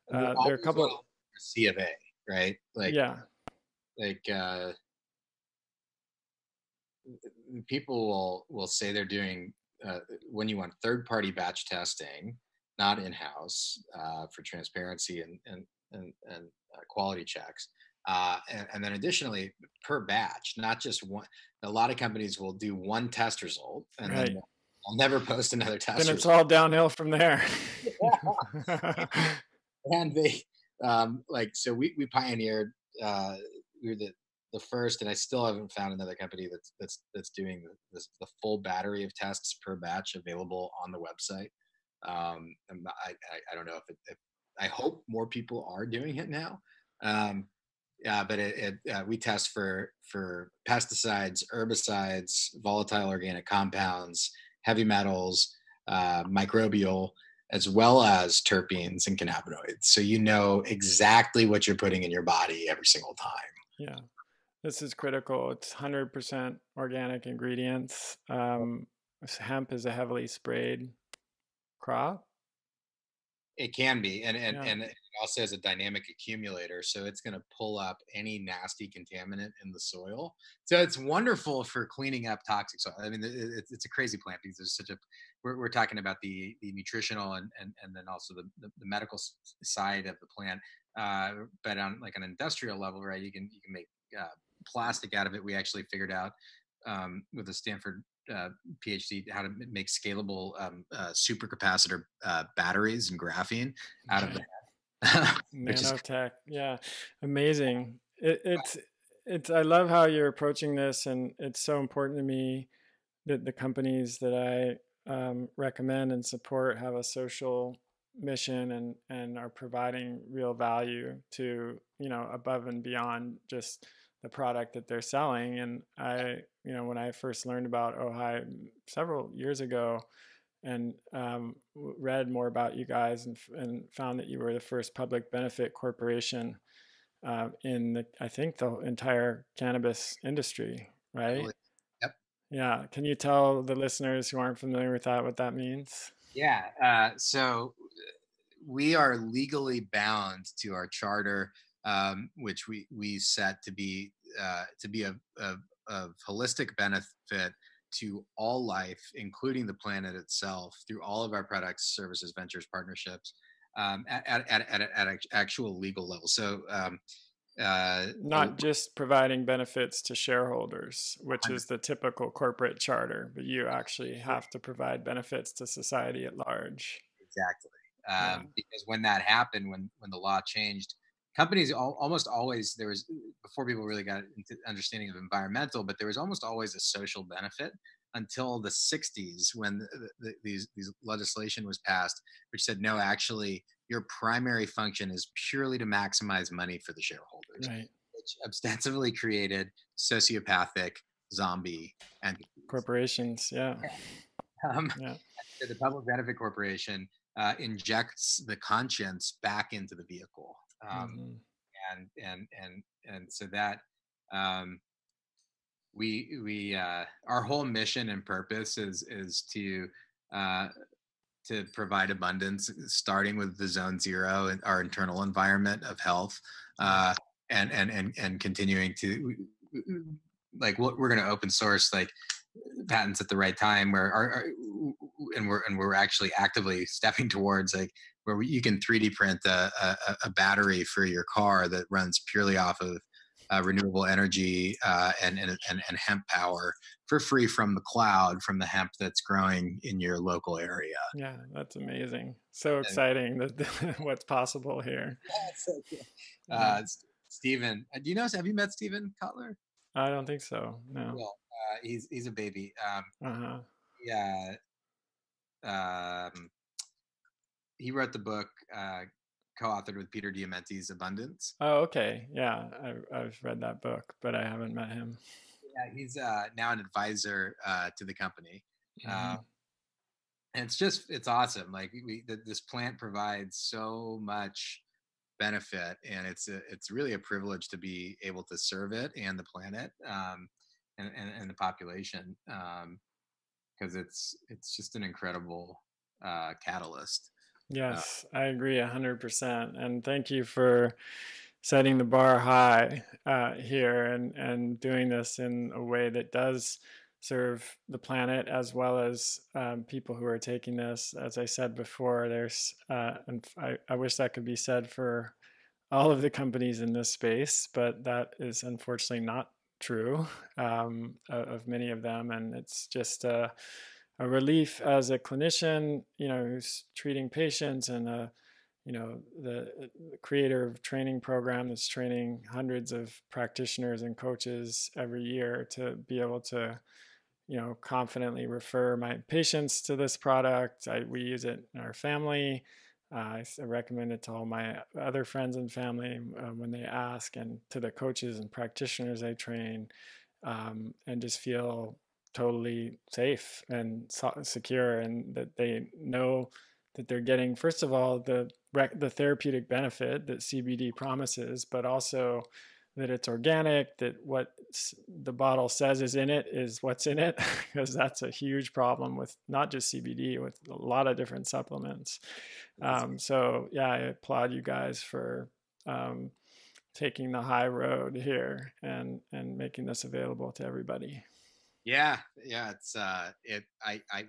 There are a
always
couple
want
of,
to look for C of A, right?
yeah,
Like people will say they're doing, when you want third party batch testing, not in house, for transparency and quality checks. And then additionally, per batch, not just one. A lot of companies will do one test result and then
right.
they'll never post another
Then
test
it's
result.
all downhill from there.
And they, like, so we pioneered, we were the first, and I still haven't found another company that's doing the full battery of tests per batch available on the website. And I don't know if I hope more people are doing it now. Yeah, but we test for pesticides, herbicides, volatile organic compounds, heavy metals, microbial, as well as terpenes and cannabinoids. So you know exactly what you're putting in your body every single time.
Yeah. This is critical. It's 100% organic ingredients. Hemp is a heavily sprayed crop.
It can be,
Yeah.
and it also has a dynamic accumulator, so it's going to pull up any nasty contaminant in the soil. So it's wonderful for cleaning up toxic soil. I mean, it's a crazy plant because there's such a. We're talking about the nutritional and then also the medical side of the plant, but on like an industrial level, right? You can make plastic out of it. We actually figured out, with a Stanford PhD, how to make scalable supercapacitor batteries and graphene out of
Okay.
that. Which is
Nanotech. Yeah. Amazing. It's, I love how you're approaching this, and it's so important to me that the companies that I recommend and support have a social mission and are providing real value to, above and beyond just the product that they're selling. And when I first learned about Ojai several years ago and read more about you guys and found that you were the first public benefit corporation in I think the entire cannabis industry,
I
right?
believe. Yep.
Yeah. Can you tell the listeners who aren't familiar with that what that means?
Yeah. So we are legally bound to our charter, which we set to be of holistic benefit to all life, including the planet itself, through all of our products, services, ventures, partnerships, at an actual legal level. So
Not just providing benefits to shareholders, which is the typical corporate charter, but you actually have to provide benefits to society at large.
exactly.
Yeah.
Because when that happened, when the law changed, companies almost always, there was, before people really got into understanding of environmental, but there was almost always a social benefit. until the 60s when these legislation was passed, which said, no, actually, your primary function is purely to maximize money for the shareholders,
Right.
which ostensibly created sociopathic zombie entities.
Corporations. Yeah. Yeah.
The public benefit corporation injects the conscience back into the vehicle, and so that we our whole mission and purpose is to provide abundance, starting with the zone zero and our internal environment of health, and continuing to, like, what we're going to open source, like, patents at the right time, where we're actually actively stepping towards, like, where you can 3D print a battery for your car that runs purely off of renewable energy and hemp power for free from the cloud, from the hemp that's growing in your local area.
Yeah, that's amazing. So exciting that what's possible here.
Stephen, do you know? Have you met Stephen Kotler?
I don't think so. No.
Well, he's a baby.
Uh-huh.
Yeah. He wrote the book, co-authored with Peter Diamante's Abundance.
Oh, okay. Yeah, I've read that book, but I haven't met him.
Yeah, he's now an advisor to the company. And it's awesome. Like, this plant provides so much benefit, and it's really a privilege to be able to serve it and the planet, and the population, because it's just an incredible catalyst.
Yes, I agree 100%. And thank you for setting the bar high here, and doing this in a way that does serve the planet, as well as people who are taking this. As I said before, there's and I wish that could be said for all of the companies in this space, but that is unfortunately not true of many of them. And it's just a relief as a clinician, who's treating patients, and the creator of training program that's training hundreds of practitioners and coaches every year, to be able to confidently refer my patients to this product. We use it in our family. I recommend it to all my other friends and family when they ask, and to the coaches and practitioners I train, and just feel totally safe and secure, and that they know that they're getting, first of all, the therapeutic benefit that CBD promises, but also that it's organic, that what the bottle says is in it is what's in it, because that's a huge problem with not just CBD, with a lot of different supplements. So yeah, I applaud you guys for taking the high road here and making this available to everybody.
Yeah, it's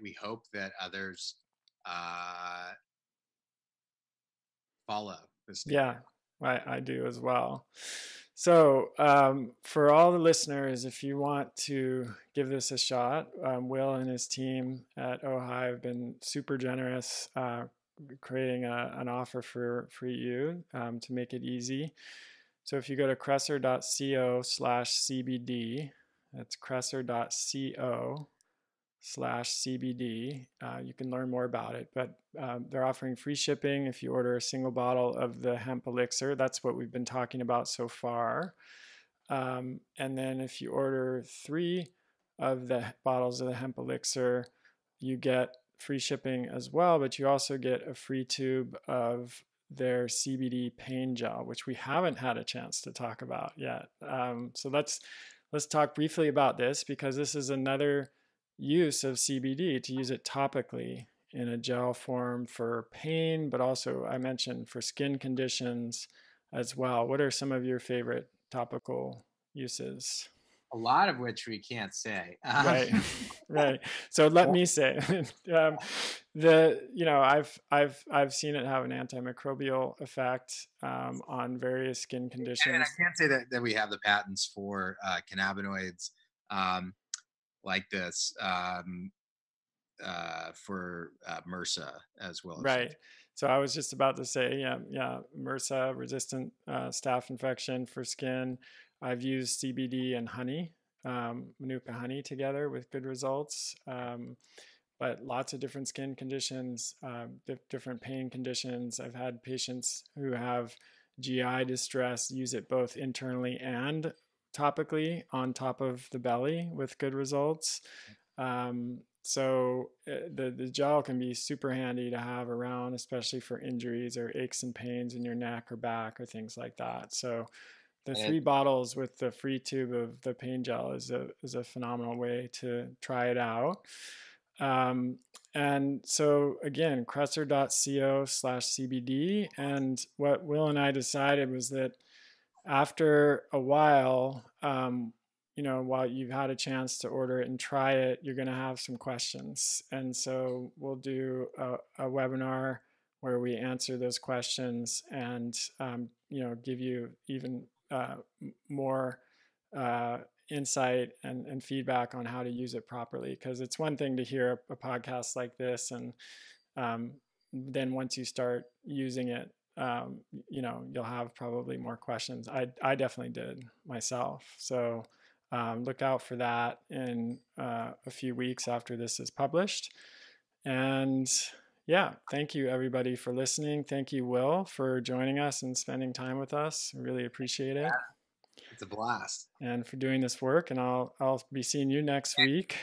we hope that others follow this.
Yeah, I do as well. So for all the listeners, if you want to give this a shot, Will and his team at Ojai have been super generous, creating an offer for you to make it easy. So if you go to Kresser.co/CBD, that's Kresser.co/CBD, you can learn more about it. But they're offering free shipping if you order a single bottle of the hemp elixir. That's what we've been talking about so far. And then if you order 3 of the bottles of the hemp elixir, you get free shipping as well, but you also get a free tube of their CBD pain gel, which we haven't had a chance to talk about yet. So let's talk briefly about this, because this is another use of CBD, to use it topically in a gel form for pain, but also, I mentioned, for skin conditions as well. What are some of your favorite topical uses?
A lot of which we can't say.
Right. So let me say, I've seen it have an antimicrobial effect on various skin conditions.
And I can't say that we have the patents for cannabinoids like this for MRSA as well.
Right. So I was just about to say, MRSA, resistant staph infection for skin. I've used CBD and honey Manuka honey together with good results. But lots of different skin conditions, different pain conditions. I've had patients who have GI distress use it both internally and topically on top of the belly with good results. So the gel can be super handy to have around, especially for injuries or aches and pains in your neck or back or things like that. So the 3 bottles with the free tube of the pain gel is a phenomenal way to try it out. And so again, Kresser.co/CBD. And what Will and I decided was that after a while, while you've had a chance to order it and try it, you're going to have some questions. And so we'll do a webinar where we answer those questions and, give you even more insight and feedback on how to use it properly. Because it's one thing to hear a podcast like this, and then once you start using it, you'll have probably more questions. I definitely did myself. So look out for that in a few weeks after this is published. And yeah, thank you everybody for listening. Thank you, Will, for joining us and spending time with us. I really appreciate it.
It's a blast.
And for doing this work. And I'll be seeing you next week.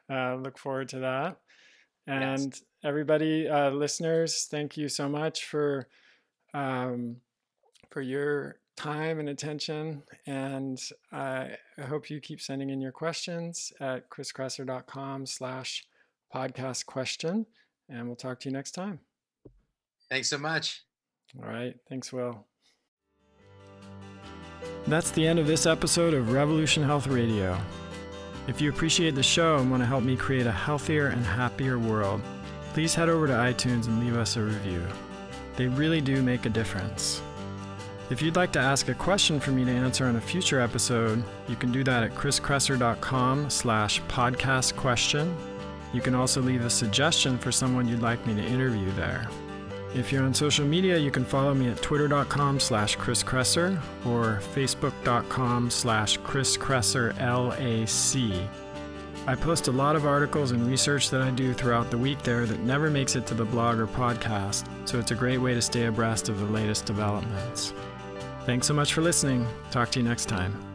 Look forward to that. And yes, everybody, listeners, thank you so much for your time and attention. And I hope you keep sending in your questions at chriskresser.com/podcast question. And we'll talk to you next time.
Thanks so much.
All right. Thanks, Will. That's the end of this episode of Revolution Health Radio. If you appreciate the show and want to help me create a healthier and happier world, please head over to iTunes and leave us a review. They really do make a difference. If you'd like to ask a question for me to answer on a future episode, you can do that at chriskresser.com/podcast question. You can also leave a suggestion for someone you'd like me to interview there. If you're on social media, you can follow me at twitter.com/chriskresser or facebook.com/chriskresser L.A.C. I post a lot of articles and research that I do throughout the week there that never makes it to the blog or podcast, so it's a great way to stay abreast of the latest developments. Thanks so much for listening. Talk to you next time.